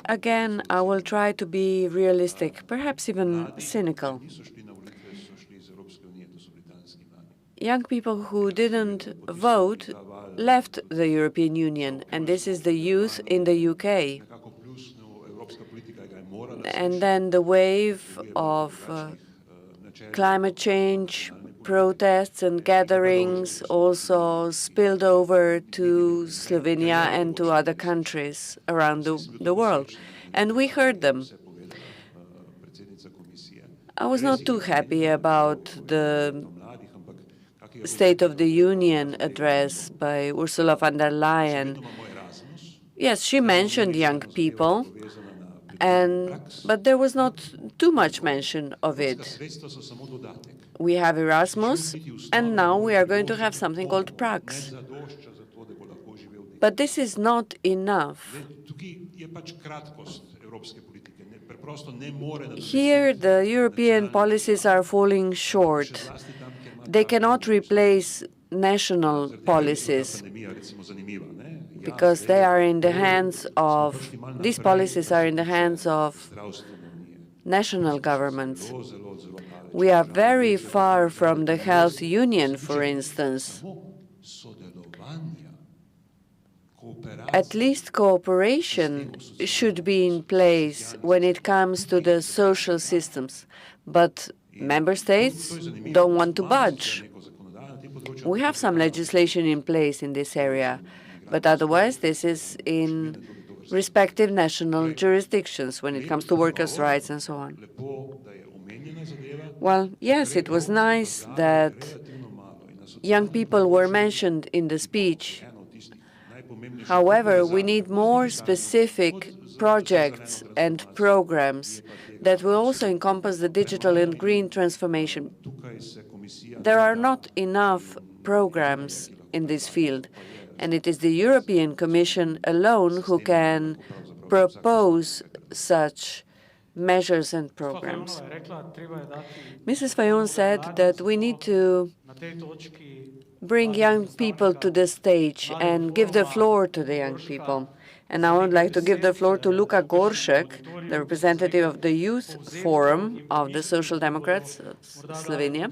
Again, I will try to be realistic, perhaps even cynical. Young people who didn't vote left the European Union, and this is the youth in the UK. And then the wave of climate change protests and gatherings also spilled over to Slovenia and to other countries around the world. And we heard them. I was not too happy about the State of the Union address by Ursula von der Leyen. Yes, she mentioned young people, but there was not too much mention of it. We have Erasmus, and now we are going to have something called Prax. But this is not enough. Here, the European policies are falling short. They cannot replace national policies because they are in the hands of, these policies are in the hands of national governments. We are very far from the health union, for instance. At least cooperation should be in place when it comes to the social systems. But member states don't want to budge. We have some legislation in place in this area, but otherwise this is in respective national jurisdictions when it comes to workers' rights and so on. Well, yes, it was nice that young people were mentioned in the speech. However, we need more specific projects and programs that will also encompass the digital and green transformation. There are not enough programs in this field, and it is the European Commission alone who can propose such measures and programs. Mrs. Fayon said that we need to bring young people to the stage and give the floor to the young people. And I would like to give the floor to Luka Goršek, the representative of the Youth Forum of the Social Democrats of Slovenia.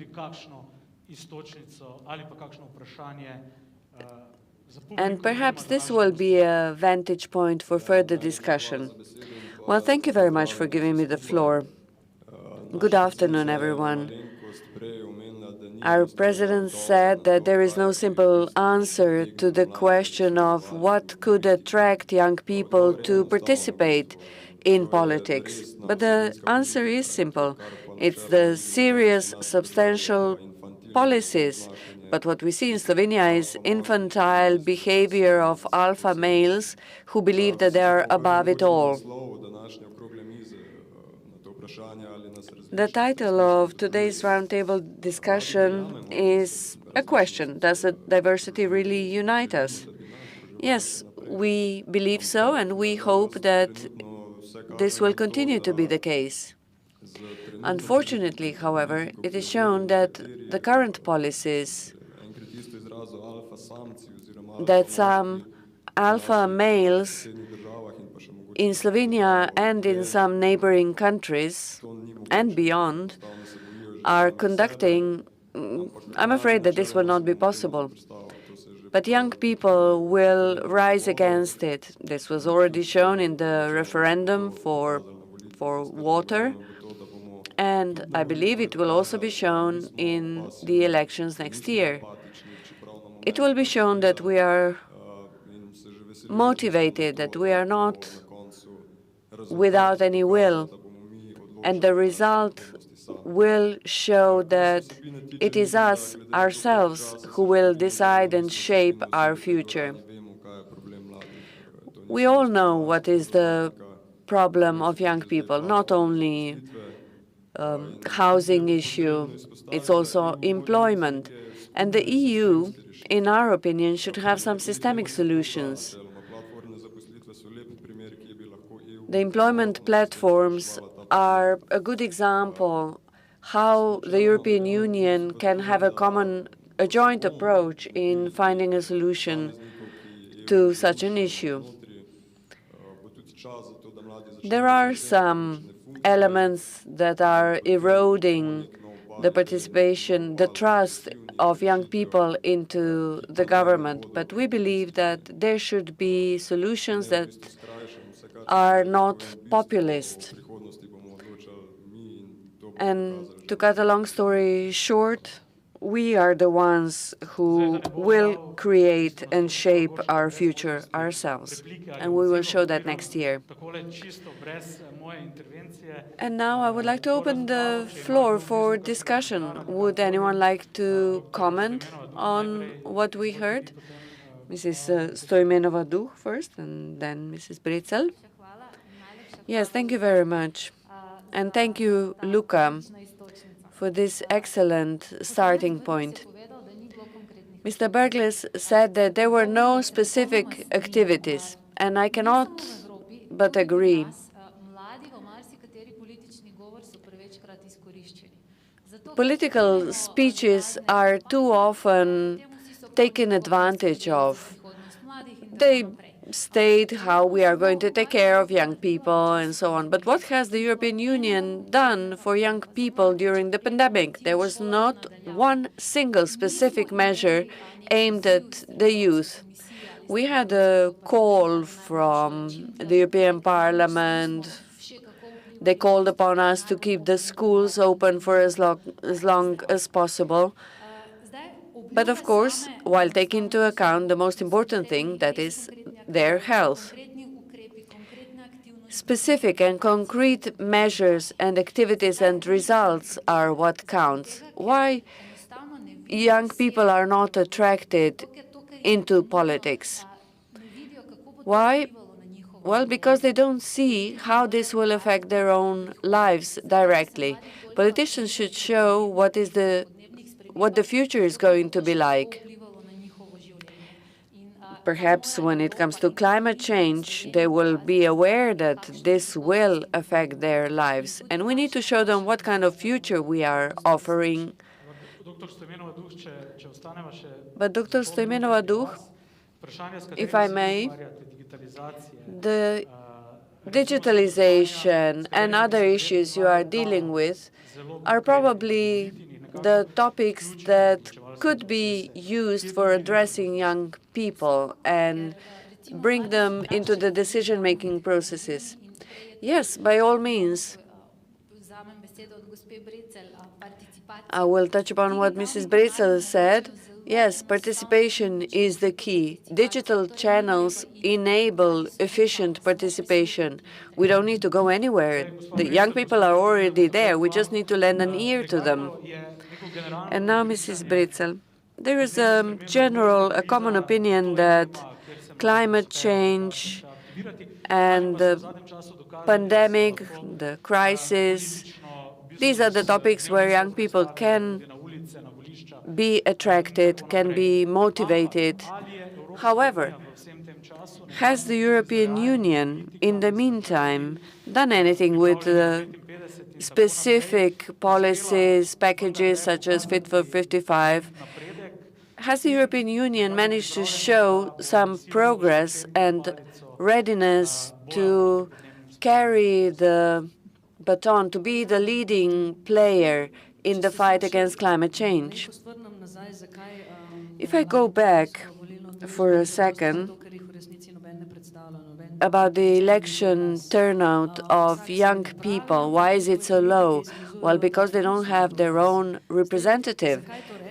And perhaps this will be a vantage point for further discussion. Well, thank you very much for giving me the floor. Good afternoon, everyone. Our president said that there is no simple answer to the question of what could attract young people to participate in politics. But the answer is simple. It's the serious, substantial policies. But what we see in Slovenia is infantile behavior of alpha males who believe that they are above it all. The title of today's roundtable discussion is a question: does diversity really unite us? Yes, we believe so, and we hope that this will continue to be the case. Unfortunately, however, it is shown that the current policies, that some alpha males in Slovenia and in some neighboring countries and beyond are conducting, I'm afraid that this will not be possible. But young people will rise against it. This was already shown in the referendum for water, and I believe it will also be shown in the elections next year. It will be shown that we are motivated, that we are not without any will, and the result will show that it is us, ourselves, who will decide and shape our future. We all know what is the problem of young people, not only housing issue, it's also employment. And the EU, in our opinion, should have some systemic solutions. The employment platforms are a good example how the European Union can have a joint approach in finding a solution to such an issue. There are some elements that are eroding the participation, the trust of young people into the government, but we believe that there should be solutions that are not populist. And to cut a long story short, we are the ones who will create and shape our future ourselves. And we will show that next year. And now I would like to open the floor for discussion. Would anyone like to comment on what we heard? Mrs. Stoimenova-Duh first, and then Mrs. Britzel. Yes, thank you very much. And thank you, Luka, for this excellent starting point. Mr. Bergles said that there were no specific activities, and I cannot but agree. Political speeches are too often taken advantage of. They state how we are going to take care of young people and so on. But what has the European Union done for young people during the pandemic? There was not one single specific measure aimed at the youth. We had a call from the European Parliament. They called upon us to keep the schools open for as long as possible. But of course, while taking into account the most important thing, that is their health. Specific and concrete measures and activities and results are what counts. Why young people are not attracted into politics? Why? Well, because they don't see how this will affect their own lives directly. Politicians should show what the future is going to be like. Perhaps when it comes to climate change, they will be aware that this will affect their lives. And we need to show them what kind of future we are offering. But Dr. Stoimenova-Duh, if I may, the digitalization and other issues you are dealing with are probably the topics that could be used for addressing young people and bring them into the decision-making processes. Yes, by all means. I will touch upon what Mrs. Brezel said. Yes, participation is the key. Digital channels enable efficient participation. We don't need to go anywhere. The young people are already there. We just need to lend an ear to them. And now, Mrs. Brezel, there is a common opinion that climate change and the pandemic, the crisis, these are the topics where young people can be attracted, can be motivated. However, has the European Union, in the meantime, done anything with specific policies, packages such as Fit for 55? Has the European Union managed to show some progress and readiness to carry the baton, to be the leading player in the fight against climate change? If I go back for a second about the election turnout of young people, why is it so low? Well, because they don't have their own representative.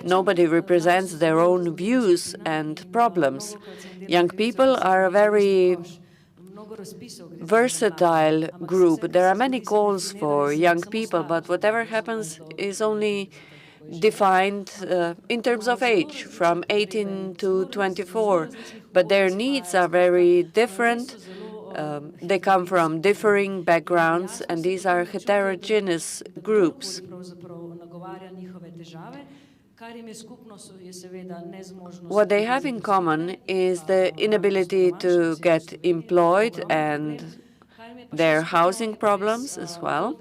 Nobody represents their own views and problems. Young people are a very versatile group. There are many calls for young people, but whatever happens is only defined in terms of age, from 18 to 24. But their needs are very different. They come from differing backgrounds, and these are heterogeneous groups. What they have in common is the inability to get employed and their housing problems as well.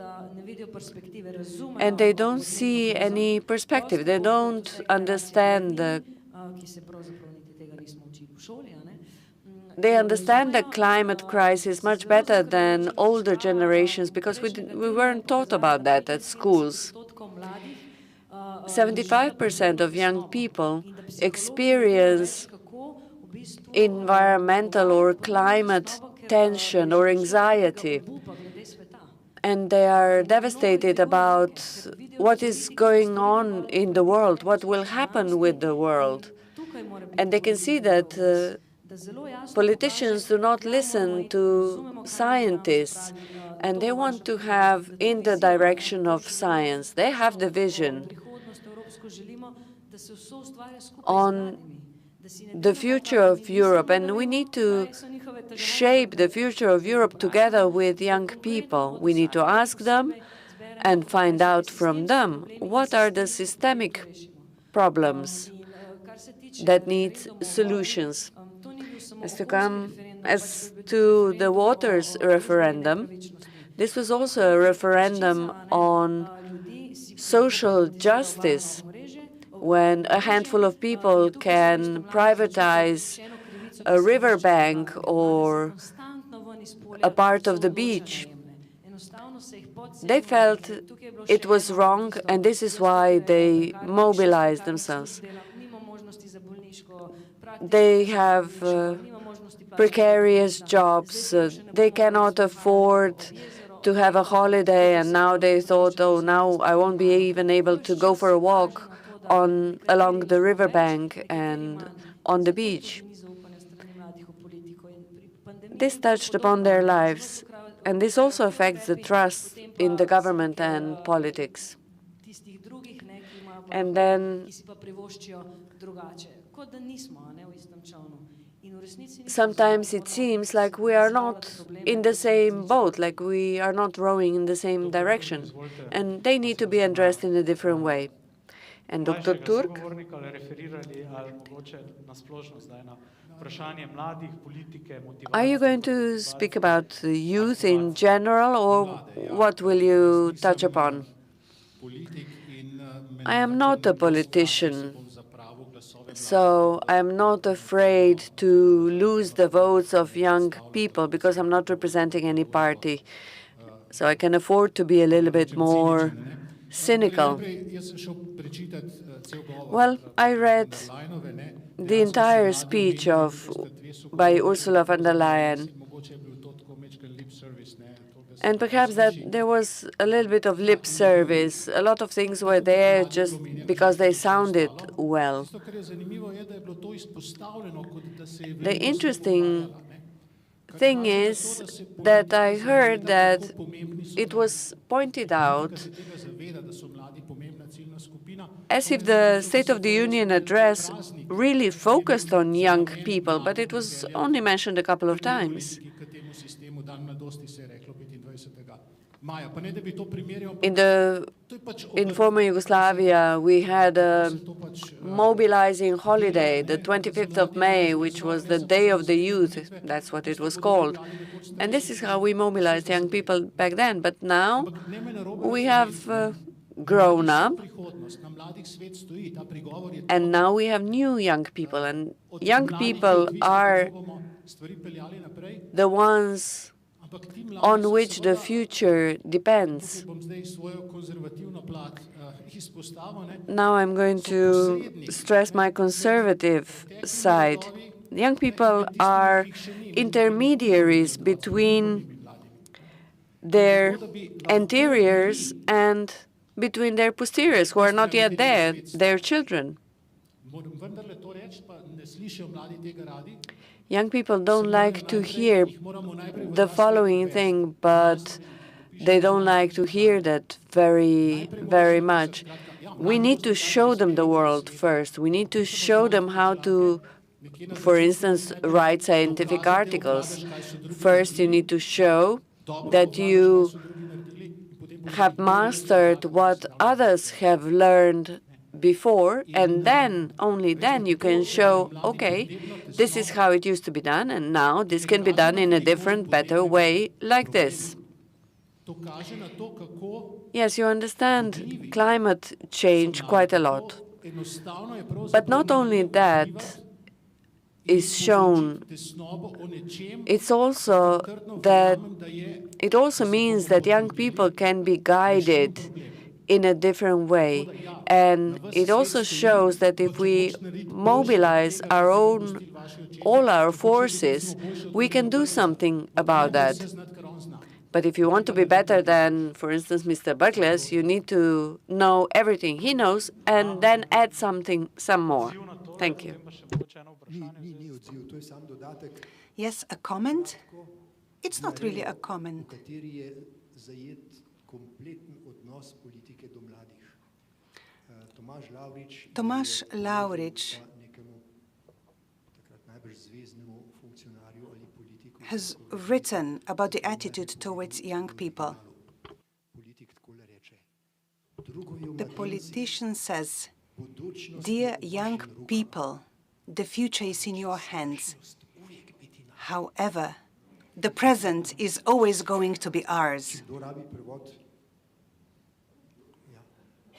And they don't see any perspective. They don't understand They understand the climate crisis much better than older generations because we weren't taught about that at schools. 75% of young people experience environmental or climate tension or anxiety, and they are devastated about what is going on in the world, what will happen with the world. And they can see that politicians do not listen to scientists, and they want to have in the direction of science. They have the vision on the future of Europe, and we need to shape the future of Europe together with young people. We need to ask them and find out from them what are the systemic problems that need solutions. As to the waters referendum, this was also a referendum on social justice, when a handful of people can privatize a riverbank or a part of the beach. They felt it was wrong, and this is why they mobilized themselves. They have precarious jobs. They cannot afford to have a holiday, and now they thought, oh, now I won't be even able to go for a walk along the riverbank and on the beach. This touched upon their lives. And this also affects the trust in the government and politics. And then sometimes it seems like we are not in the same boat, like we are not rowing in the same direction. And they need to be addressed in a different way. And Dr. Turk? Are you going to speak about the youth in general, or what will you touch upon? I am not a politician, so I'm not afraid to lose the votes of young people because I'm not representing any party. So I can afford to be a little bit more cynical. Well, I read the entire speech by Ursula von der Leyen, and perhaps that there was a little bit of lip service. A lot of things were there just because they sounded well. The interesting thing is that I heard that it was pointed out as if the State of the Union address really focused on young people, but it was only mentioned a couple of times. In former Yugoslavia, we had a mobilizing holiday, the 25th of May, which was the Day of the Youth. That's what it was called. And this is how we mobilized young people back then. But now we have grown up, and now we have new young people. And young people are the ones on which the future depends. Now I'm going to stress my conservative side. Young people are intermediaries between their anteriors and between their posteriors, who are not yet there, their children. Young people don't like to hear the following thing, but they don't like to hear that very, very much. We need to show them the world first. We need to show them how to, for instance, write scientific articles. First, you need to show that you have mastered what others have learned before, and then, only then, you can show, okay, this is how it used to be done, and now this can be done in a different, better way, like this. Yes, you understand climate change quite a lot. But not only that is shown, it also means that young people can be guided in a different way. And it also shows that if we mobilize all our forces, we can do something about that. But if you want to be better than, for instance, Mr. Douglas, you need to know everything he knows and then add some more. Thank you. Yes, a comment? It's not really a comment. Tomaž Laurič has written about the attitude towards young people. The politician says, "Dear young people, the future is in your hands. However, the present is always going to be ours."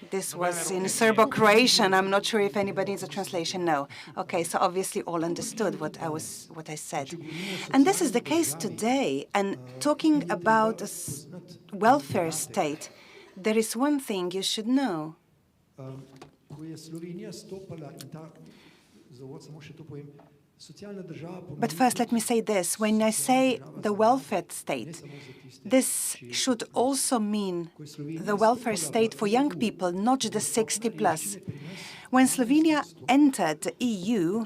This was in Serbo-Croatian. I'm not sure if anybody needs a translation. No. Okay, so obviously all understood what I said. And this is the case today. And talking about a welfare state, there is one thing you should know. But first, let me say this. When I say the welfare state, this should also mean the welfare state for young people, not just the 60+. When Slovenia entered the EU,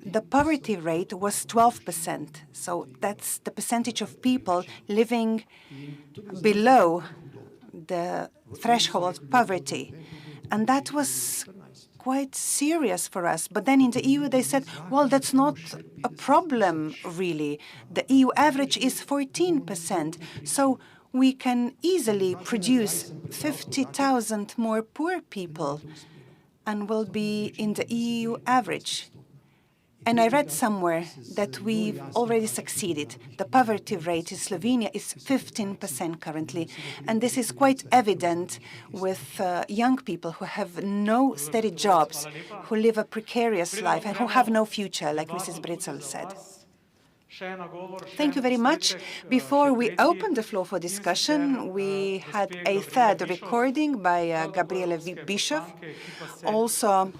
the poverty rate was 12%. So that's the percentage of people living below the threshold of poverty. And that was quite serious for us. But then in the EU, they said, well, that's not a problem, really. The EU average is 14%. So we can easily produce 50,000 more poor people and will be in the EU average. And I read somewhere that we've already succeeded. The poverty rate in Slovenia is 15% currently. And this is quite evident with young people who have no steady jobs, who live a precarious life, and who have no future, like Mrs. Britzel said. Thank you very much. Before we open the floor for discussion, we had a third recording by Gabriele Bischoff, also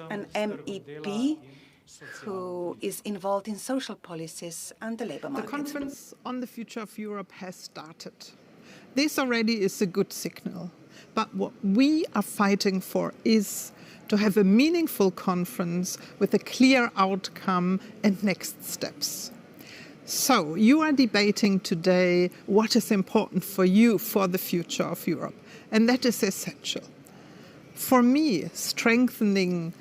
an MEP who is involved in social policies and the labor market. The conference on the future of Europe has started. This already is a good signal. But what we are fighting for is to have a meaningful conference with a clear outcome and next steps. So you are debating today what is important for you for the future of Europe, and that is essential. For me, strengthening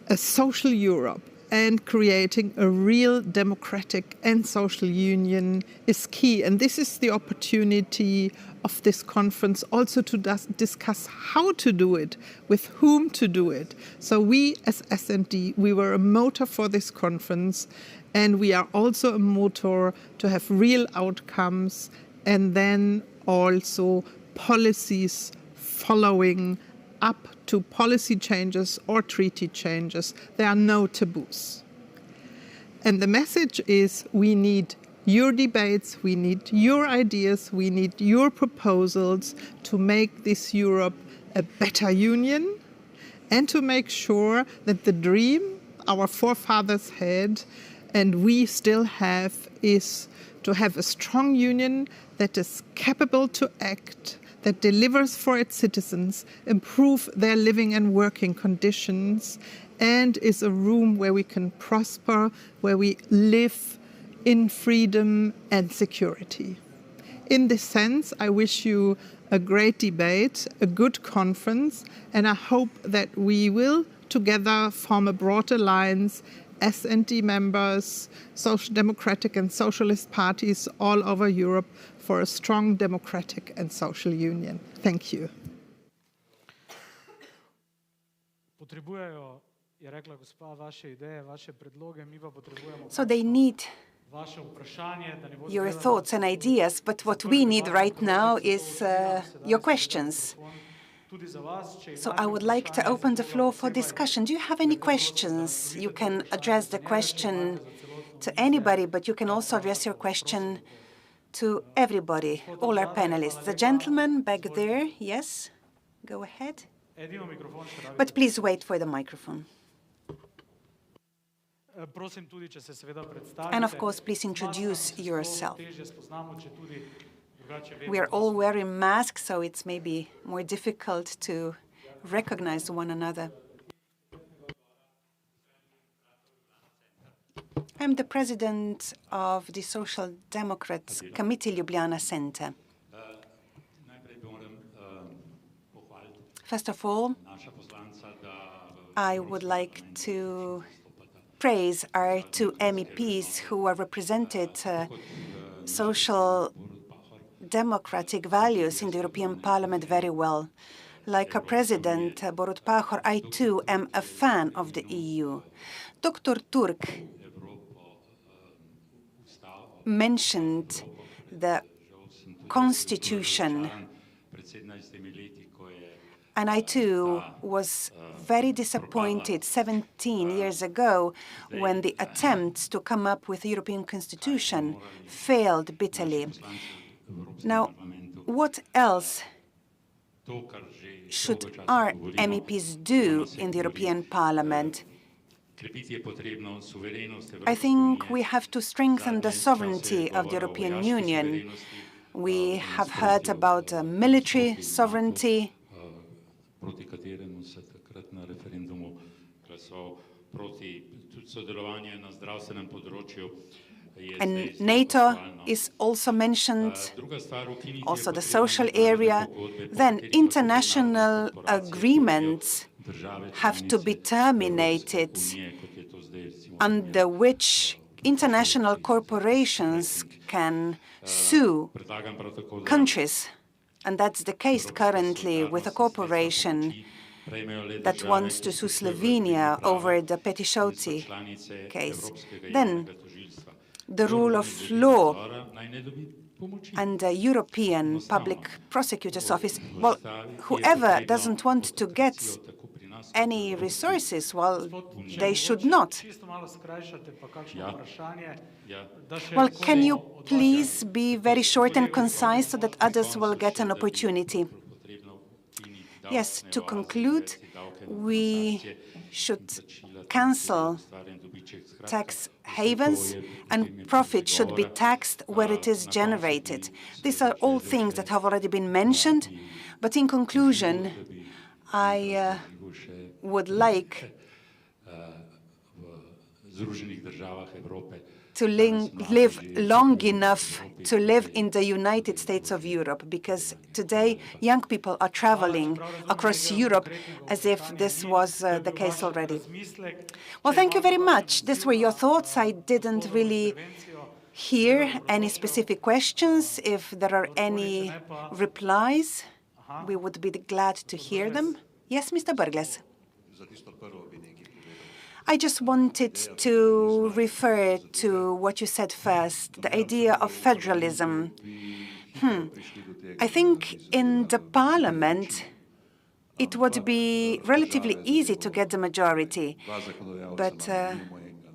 a social Europe and creating a real democratic and social union is key. And this is the opportunity of this conference also to discuss how to do it, with whom to do it. So we as S&D, we were a motor for this conference, and we are also a motor to have real outcomes and then also policies following up to policy changes or treaty changes. There are no taboos. And the message is we need your debates, we need your ideas, we need your proposals to make this Europe a better union and to make sure that the dream our forefathers had and we still have is to have a strong union that is capable to act, that delivers for its citizens, improve their living and working conditions, and is a room where we can prosper, where we live in freedom and security. In this sense, I wish you a great debate, a good conference, and I hope that we will together form a broad alliance, S&D members, social democratic and socialist parties all over Europe, for a strong democratic and social union. Thank you. So they need your thoughts and ideas, but what we need right now is your questions. So I would like to open the floor for discussion. Do you have any questions? You can address the question to anybody, but you can also address your question to everybody, all our panelists. The gentleman back there, yes, go ahead. But please wait for the microphone. And of course, please introduce yourself. We are all wearing masks, so it's maybe more difficult to recognize one another. I'm the president of the Social Democrats Committee Ljubljana Center. First of all, I would like to praise our two MEPs who are represented social democratic values in the European Parliament very well. Like our president, Borut Pahor, I too am a fan of the EU. Dr. Turk mentioned the Constitution, and I too was very disappointed 17 years ago when the attempts to come up with a European Constitution failed bitterly. Now, what else should our MEPs do in the European Parliament? I think we have to strengthen the sovereignty of the European Union. We have heard about military sovereignty, And NATO is also mentioned, also the social area. Then international agreements have to be terminated, under which international corporations can sue countries. And that's the case currently with a corporation that wants to sue Slovenia over the Petishoti case. Then the rule of law and the European Public Prosecutor's Office. Well, whoever doesn't want to get any resources, well, they should not. Well, can you please be very short and concise so that others will get an opportunity? Yes, to conclude, we should cancel tax havens, and profit should be taxed where it is generated. These are all things that have already been mentioned, but in conclusion, I would like to live long enough to live in the United States of Europe, because today young people are traveling across Europe as if this was the case already. Well, thank you very much. These were your thoughts. I didn't really hear any specific questions. If there are any replies, we would be glad to hear them. Yes, Mr. Brglez. I just wanted to refer to what you said first, the idea of federalism. I think in the parliament, it would be relatively easy to get the majority. But,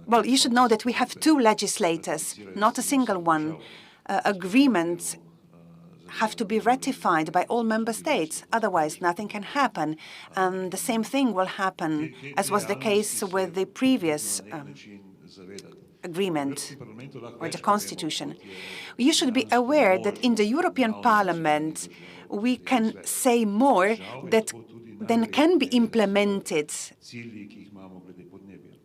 well, you should know that we have two legislators, not a single one. Agreements have to be ratified by all member states. Otherwise, nothing can happen. And the same thing will happen, as was the case with the previous agreement or the constitution. You should be aware that in the European Parliament, we can say more that then can be implemented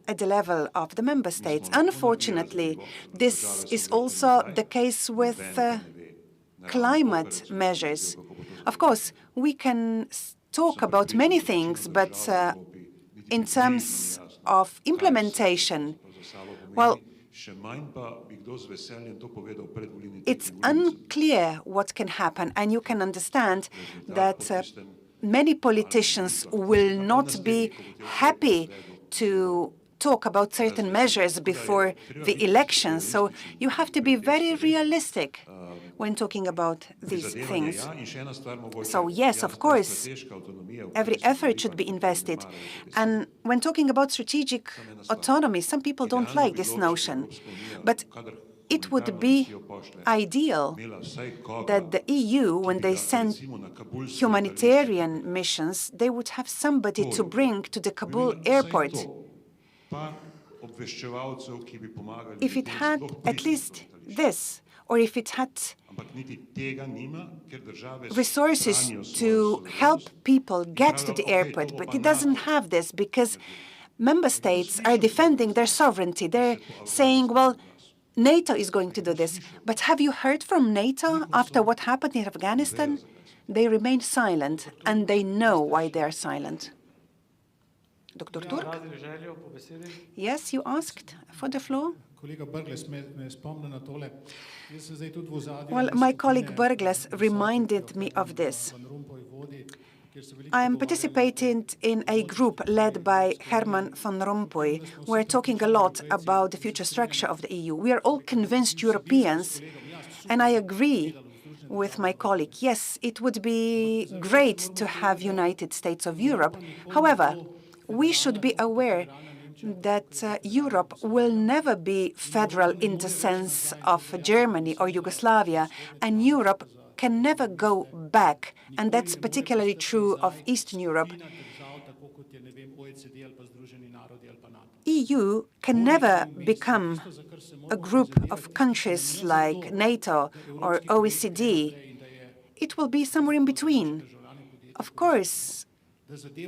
at the level of the member states. Unfortunately, this is also the case with climate measures. Of course, we can talk about many things, but in terms of implementation, well, it's unclear what can happen, and you can understand that many politicians will not be happy to talk about certain measures before the elections. So you have to be very realistic when talking about these things. So yes, of course, every effort should be invested. And when talking about strategic autonomy, some people don't like this notion. But it would be ideal that the EU, when they send humanitarian missions, they would have somebody to bring to the Kabul airport. If it had at least this, or if it had resources to help people get to the airport, but it doesn't have this because member states are defending their sovereignty. They're saying, well, NATO is going to do this. But have you heard from NATO after what happened in Afghanistan? They remain silent, and they know why they are silent. Dr. Turk? Yes, you asked for the floor? Well, my colleague Brglez reminded me of this. I am participating in a group led by Herman van Rompuy. We're talking a lot about the future structure of the EU. We are all convinced Europeans, and I agree with my colleague. Yes, it would be great to have United States of Europe. However, we should be aware that Europe will never be federal in the sense of Germany or Yugoslavia, and Europe can never go back, and that's particularly true of Eastern Europe. EU can never become a group of countries like NATO or OECD. It will be somewhere in between. Of course,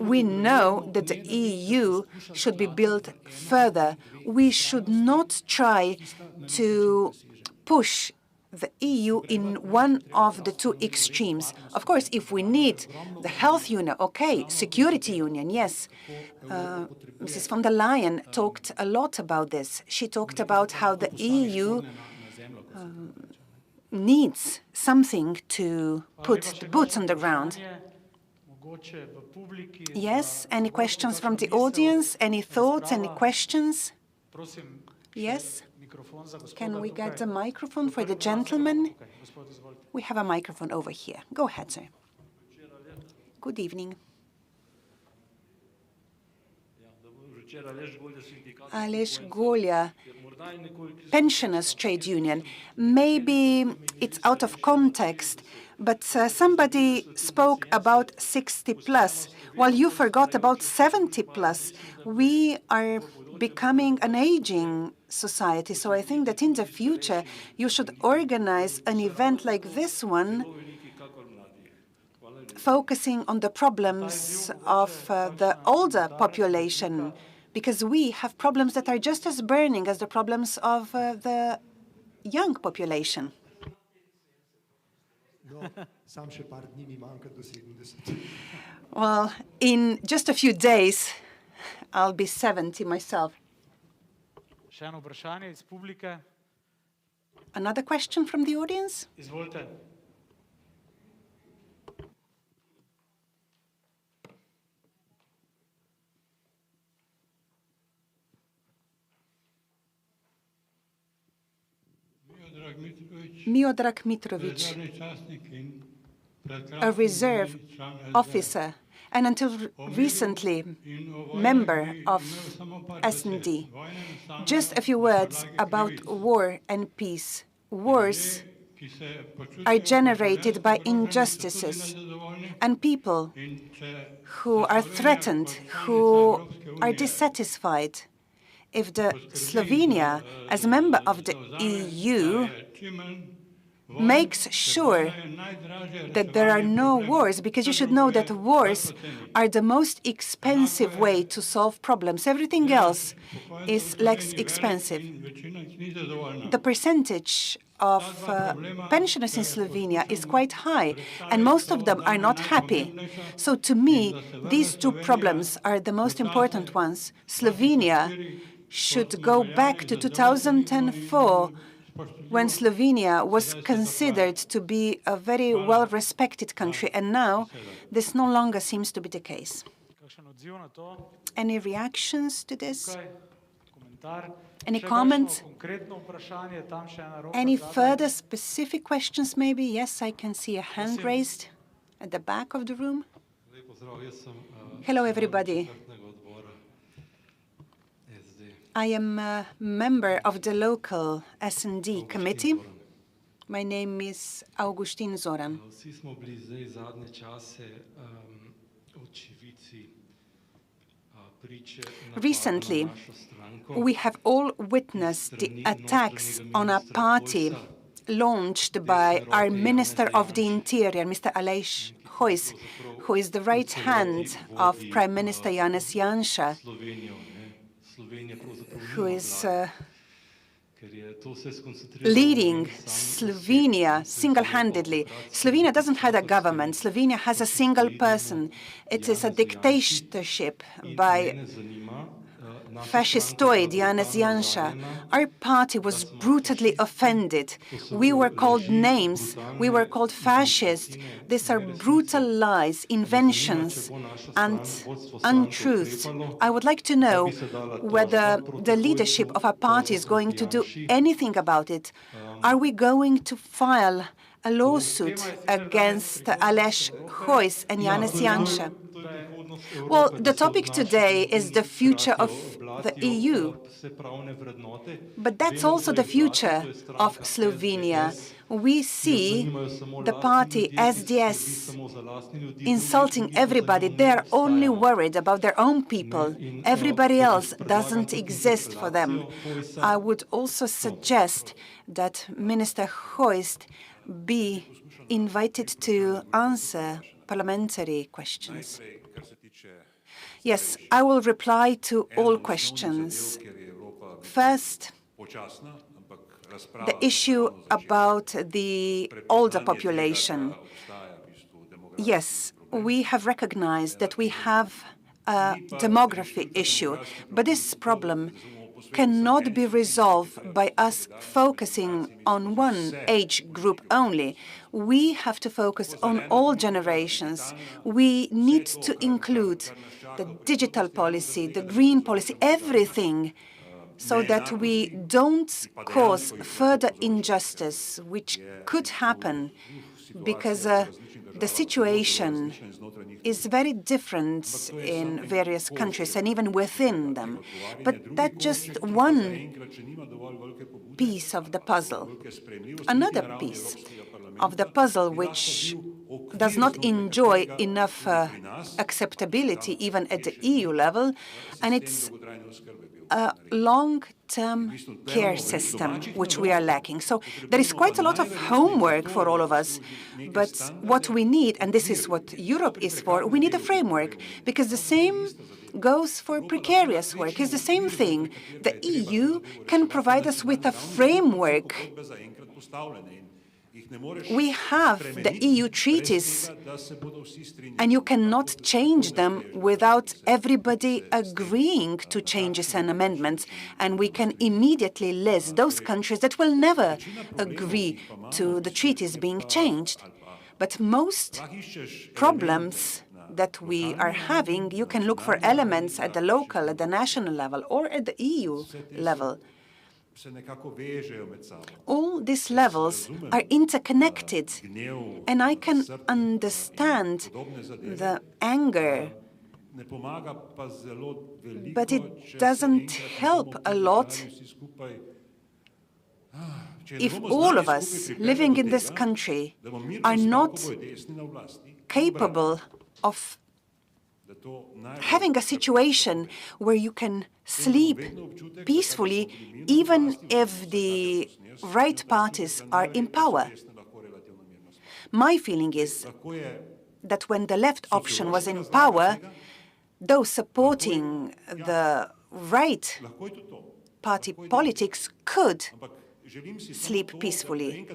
We know that the EU should be built further. We should not try to push the EU in one of the two extremes. Of course, if we need the health union, okay, security union, yes. Mrs. von der Leyen talked a lot about this. She talked about how the EU needs something to put the boots on the ground. Yes, any questions from the audience? Any thoughts, any questions? Yes? Can we get the microphone for the gentleman? We have a microphone over here. Go ahead, sir. Good evening. Aleš Golja, pensioners trade union. Maybe it's out of context, but somebody spoke about 60 plus, while you forgot about 70 plus. We are becoming an aging society, so I think that in the future you should organize an event like this one, focusing on the problems of the older population, because we have problems that are just as burning as the problems of the young population. Well, in just a few days, I'll be 70 myself. Another question from the audience? Miodrag Mitrovic, a reserve officer, and until recently, member of S&D. Just a few words about war and peace. Wars are generated by injustices, and people who are threatened, who are dissatisfied. If Slovenia, as a member of the EU, makes sure that there are no wars, because you should know that wars are the most expensive way to solve problems. Everything else is less expensive. The percentage of pensioners in Slovenia is quite high, and most of them are not happy. So to me, these two problems are the most important ones. Slovenia should go back to 2004, when Slovenia was considered to be a very well-respected country, and now this no longer seems to be the case. Any reactions to this? Any comments? Any further specific questions, maybe? Yes, I can see a hand raised at the back of the room. Hello, everybody. I am a member of the local S&D committee. My name is Augustin Zoran. Recently, we have all witnessed the attacks on our party launched by our Minister of the Interior, Mr. Aleš Hojs, who is the right hand of Prime Minister Janez Janša, who is leading Slovenia single-handedly. Slovenia doesn't have a government. Slovenia has a single person. It is a dictatorship by fascistoid Janez Janša. Our party was brutally offended. We were called names. We were called fascist. These are brutal lies, inventions, and untruths. I would like to know whether the leadership of our party is going to do anything about it. Are we going to file a lawsuit against Aleš Hojs and Janez Janša? Well, the topic today is the future of the EU. But that's also the future of Slovenia. We see the party SDS insulting everybody. They're only worried about their own people. Everybody else doesn't exist for them. I would also suggest that Minister Hojs be invited to answer parliamentary questions. Yes, I will reply to all questions. First, the issue about the older population. Yes, we have recognized that we have a demography issue, but this problem cannot be resolved by us focusing on one age group only. We have to focus on all generations. We need to include the digital policy, the green policy, everything, so that we don't cause further injustice, which could happen because the situation is very different in various countries and even within them. But that's just one piece of the puzzle. Another piece of the puzzle which does not enjoy enough acceptability even at the EU level, and it's a long-term care system which we are lacking. So there is quite a lot of homework for all of us. But what we need, and this is what Europe is for, we need a framework, because the same goes for precarious work. It's the same thing. The EU can provide us with a framework. We have the EU treaties, and you cannot change them without everybody agreeing to changes and amendments. And we can immediately list those countries that will never agree to the treaties being changed. But most problems that we are having, you can look for elements at the local, at the national level, or at the EU level. All these levels are interconnected, and I can understand the anger, but it doesn't help a lot if all of us living in this country are not capable of having a situation where you can sleep peacefully, even if the right parties are in power. My feeling is that when the left option was in power, those supporting the right party politics could sleep peacefully.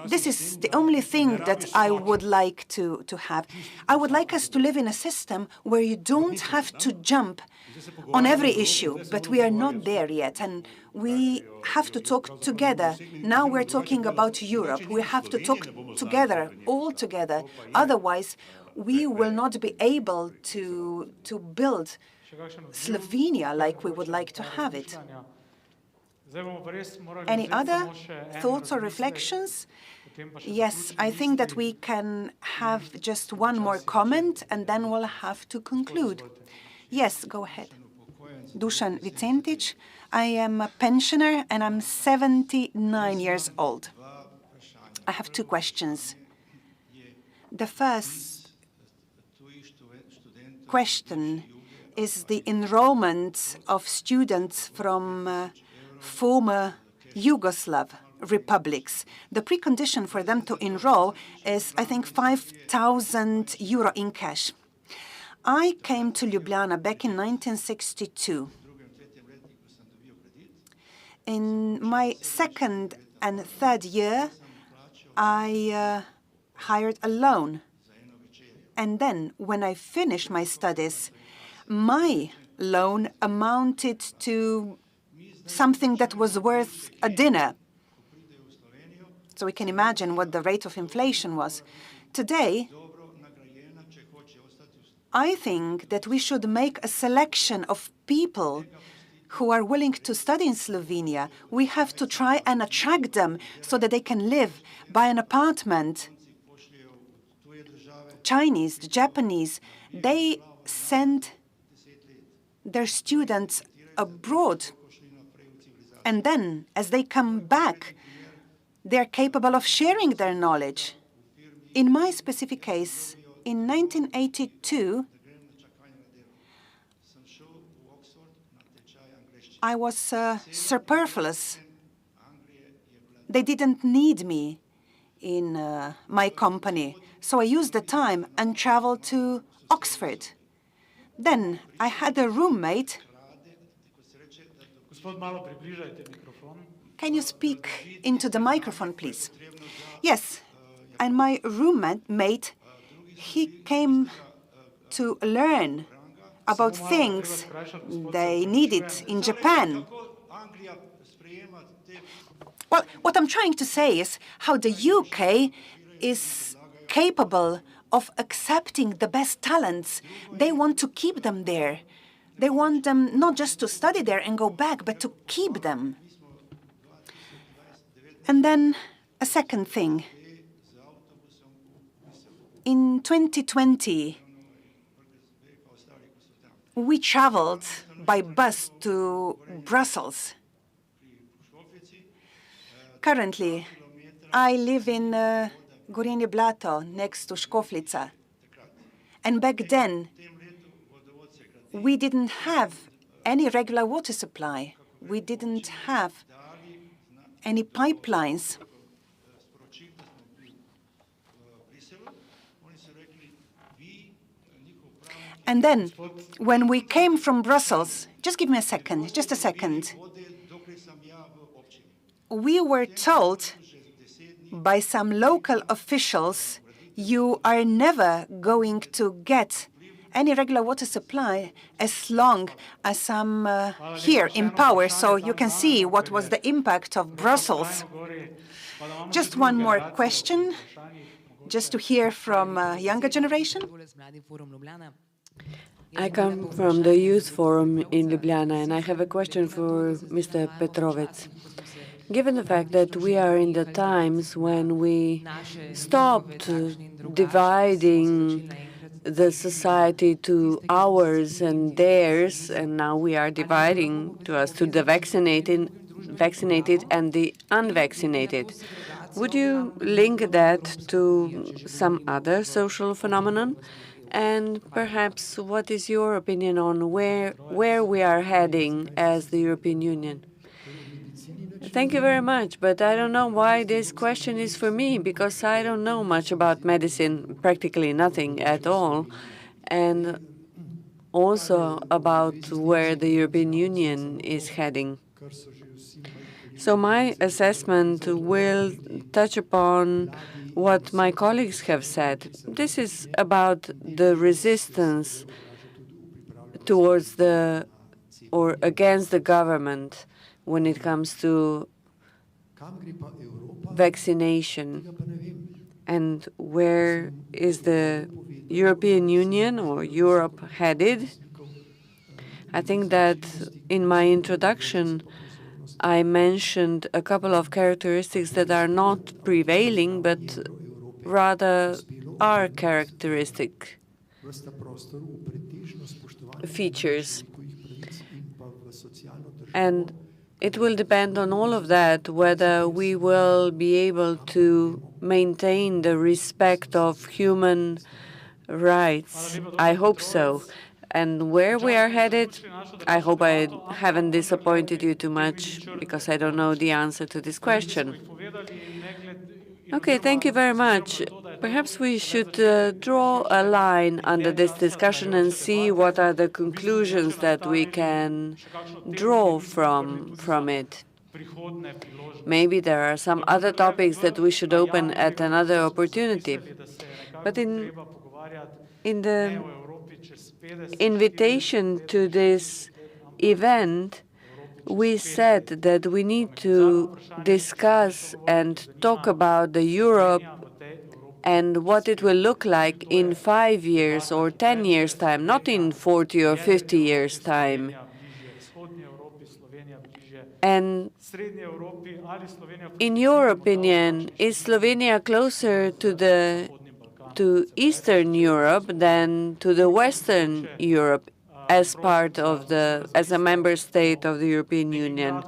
This is the only thing that I would like to have. I would like us to live in a system where you don't have to jump on every issue, but we are not there yet, and we have to talk together. Now we're talking about Europe. We have to talk together, all together. Otherwise, we will not be able to build Slovenia like we would like to have it. Any other thoughts or reflections? Yes, I think that we can have just one more comment, and then we'll have to conclude. Yes, go ahead. Dusan Vicentic. I am a pensioner, and I'm 79 years old. I have two questions. The first question is the enrollment of students from former Yugoslav republics. The precondition for them to enroll is, I think, 5,000 euro in cash. I came to Ljubljana back in 1962. In my second and third year, I hired a loan. And then, when I finished my studies, my loan amounted to something that was worth a dinner. So we can imagine what the rate of inflation was. Today, I think that we should make a selection of people who are willing to study in Slovenia. We have to try and attract them so that they can live, buy an apartment. Chinese, the Japanese, they send their students abroad. And then, as they come back, they're capable of sharing their knowledge. In my specific case, in 1982, I was superfluous. They didn't need me in my company. So I used the time and traveled to Oxford Then I had a roommate. Can you speak into the microphone, please? Yes, and my roommate, he came to learn about things they needed in Japan. Well, what I'm trying to say is how the UK is capable of accepting the best talents. They want to keep them there. They want them not just to study there and go back, but to keep them. And then a second thing. In 2020, we traveled by bus to Brussels. Currently, I live in Górne Blato, next to Škoflica. And back then, we didn't have any regular water supply. We didn't have any pipelines. And then, when we came from Brussels, just give me a second, just a second. We were told by some local officials, you are never going to get any regular water supply as long as I'm here in power. So you can see what was the impact of Brussels. Just one more question, just to hear from younger generation. I come from the Youth Forum in Ljubljana, and I have a question for Mr. Petrovec. Given the fact that we are in the times when we stopped dividing the society to ours and theirs, and now we are dividing to the vaccinated and the unvaccinated, would you link that to some other social phenomenon? And perhaps what is your opinion on where we are heading as the European Union? Thank you very much, but I don't know why this question is for me, because I don't know much about medicine, practically nothing at all, and also about where the European Union is heading. So my assessment will touch upon what my colleagues have said. This is about the resistance towards or against the government when it comes to vaccination. And where is the European Union or Europe headed? I think that in my introduction, I mentioned a couple of characteristics that are not prevailing, but rather are characteristic features. And it will depend on all of that, whether we will be able to maintain the respect of human rights. I hope so. And where we are headed, I hope I haven't disappointed you too much, because I don't know the answer to this question. Okay, thank you very much. Perhaps we should draw a line under this discussion and see what are the conclusions that we can draw from it. Maybe there are some other topics that we should open at another opportunity. But in the invitation to this event, we said that we need to discuss and talk about the Europe and what it will look like in 5 years or 10 years' time, not in 40 or 50 years' time. And in your opinion, is Slovenia closer to Eastern Europe than to the Western Europe as a member state of the European Union?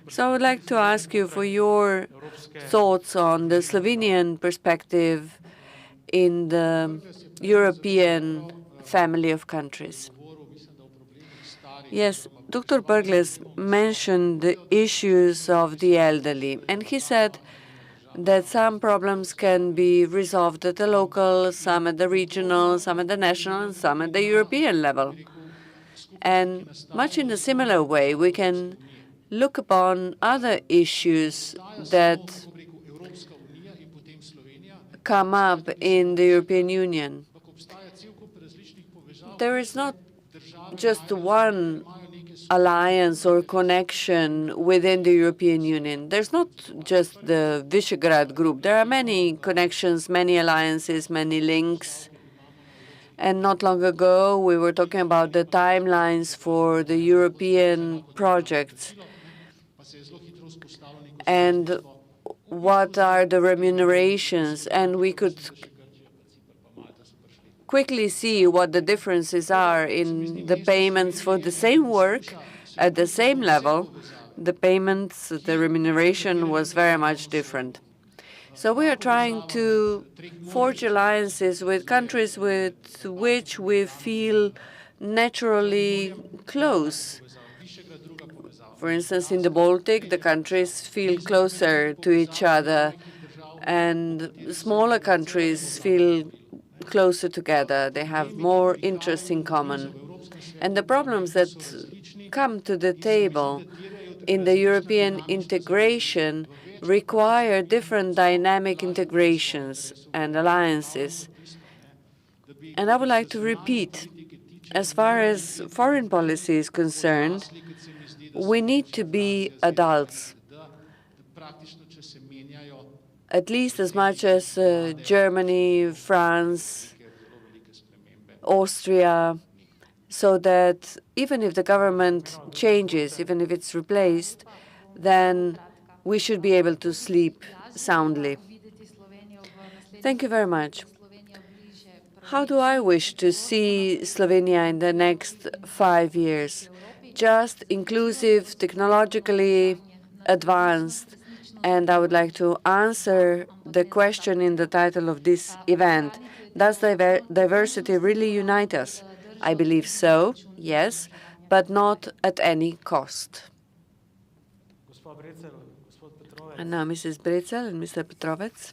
So I would like to ask you for your thoughts on the Slovenian perspective in the European family of countries. Yes, Dr. Brglez mentioned the issues of the elderly, and he said that some problems can be resolved at the local, some at the regional, some at the national, and some at the European level. And much in a similar way, we can look upon other issues that come up in the European Union. There is not just one alliance or connection within the European Union. There's not just the Visegrad Group. There are many connections, many alliances, many links. And not long ago, we were talking about the timelines for the European projects and what are the remunerations. And we could quickly see what the differences are in the payments for the same work at the same level. The payments, the remuneration was very much different. So we are trying to forge alliances with countries with which we feel naturally close. For instance, in the Baltic, the countries feel closer to each other, and smaller countries feel closer together. They have more interests in common. And the problems that come to the table in the European integration require different dynamic integrations and alliances. And I would like to repeat, as far as foreign policy is concerned, we need to be adults, at least as much as Germany, France, Austria, so that even if the government changes, even if it's replaced, then we should be able to sleep soundly. Thank you very much. How do I wish to see Slovenia in the next 5 years? Just inclusive, technologically advanced. And I would like to answer the question in the title of this event. Does diversity really unite us? I believe so, yes, but not at any cost. And now Mrs. Brecelj and Mr. Petrovec.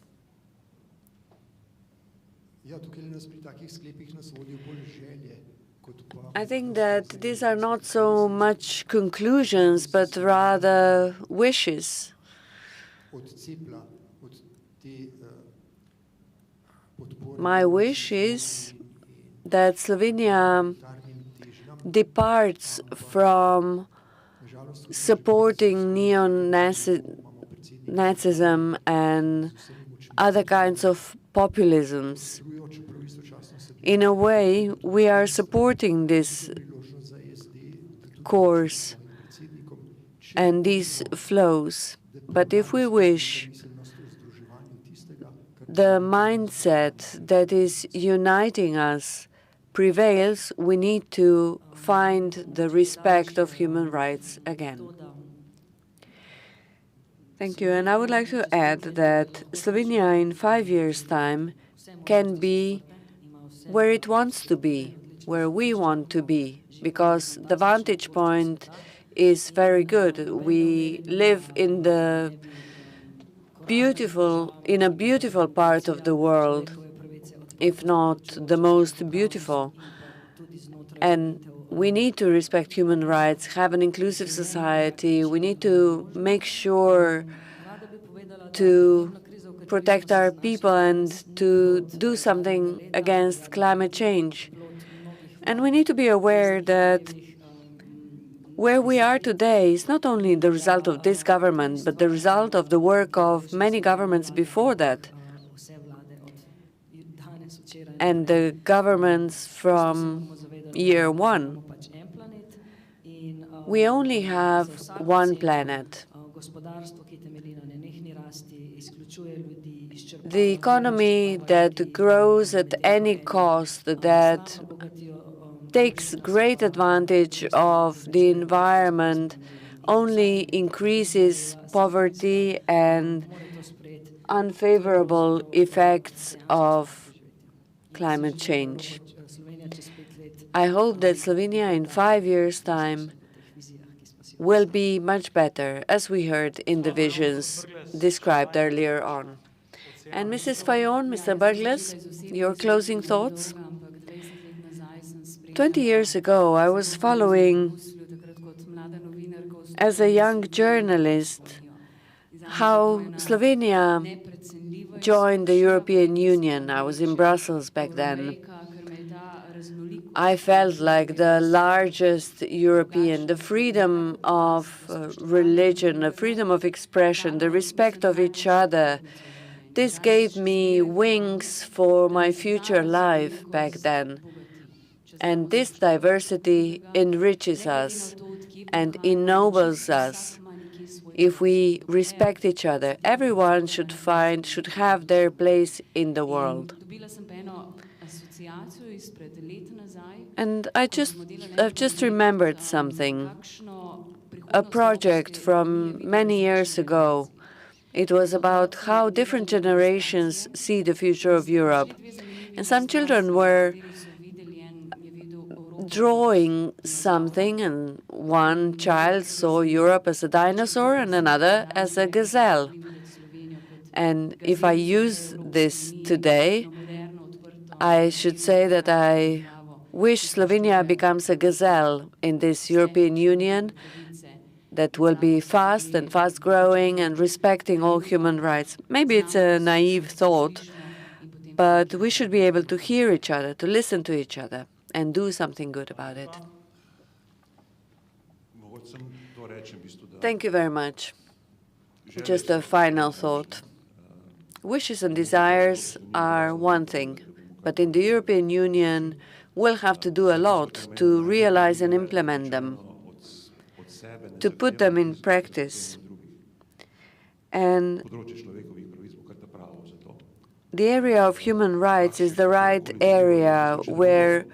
I think that these are not so much conclusions, but rather wishes. My wish is that Slovenia departs from supporting neo-Nazism and other kinds of populisms. In a way, we are supporting this course and these flows. But if we wish the mindset that is uniting us prevails, we need to find the respect of human rights again. Thank you. And I would like to add that Slovenia in 5 years' time can be where it wants to be, where we want to be, because the vantage point is very good. We live in a beautiful part of the world, if not the most beautiful. And we need to respect human rights, have an inclusive society. We need to make sure to protect our people and to do something against climate change. And we need to be aware that where we are today is not only the result of this government, but the result of the work of many governments before that, and the governments from year one. We only have one planet. The economy that grows at any cost, that takes great advantage of the environment, only increases poverty and unfavorable effects of climate change. I hope that Slovenia in 5 years' time will be much better, as we heard in the visions described earlier on. And Mrs. Fayon, Mr. Burgles, your closing thoughts? 20 years ago, I was following, as a young journalist, how Slovenia joined the European Union. I was in Brussels back then. I felt like the largest European. The freedom of religion, the freedom of expression, the respect of each other. This gave me wings for my future life back then. And this diversity enriches us and ennobles us. If we respect each other, everyone should have their place in the world. And I've just remembered something, a project from many years ago. It was about how different generations see the future of Europe. And some children were drawing something, and one child saw Europe as a dinosaur and another as a gazelle. And if I use this today, I should say that I wish Slovenia becomes a gazelle in this European Union that will be fast and fast-growing and respecting all human rights. Maybe it's a naive thought, but we should be able to hear each other, to listen to each other, and do something good about it. Thank you very much. Just a final thought. Wishes and desires are one thing, but in the European Union, we'll have to do a lot to realize and implement them, to put them in practice. And the area of human rights is the right area where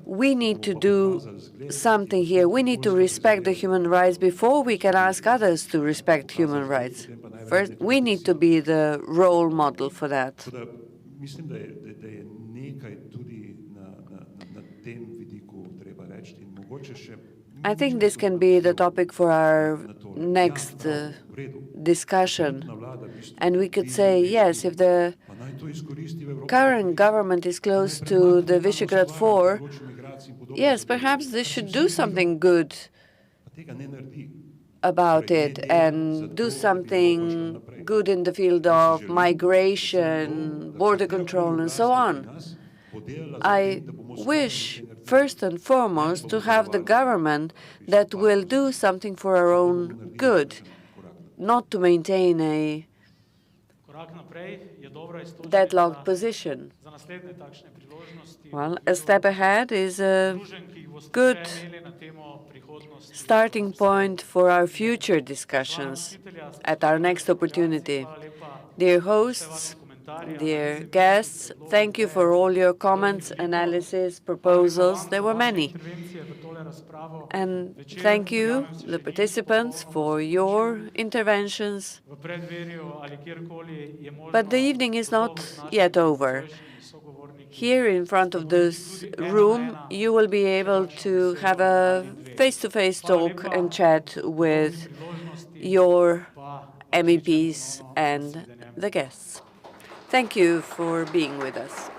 we need to do something here. We need to respect the human rights before we can ask others to respect human rights. First, we need to be the role model for that. I think this can be the topic for our next discussion. And we could say, yes, if the current government is close to the Visegrad Four, yes, perhaps they should do something good about it and do something good in the field of migration, border control, and so on. I wish, first and foremost, to have the government that will do something for our own good, not to maintain a deadlocked position. Well, a step ahead is a good starting point for our future discussions at our next opportunity. Dear hosts, dear guests, thank you for all your comments, analysis, proposals. There were many. And thank you, the participants, for your interventions. But the evening is not yet over. Here in front of this room, you will be able to have a face-to-face talk and chat with your MEPs and the guests. Thank you for being with us.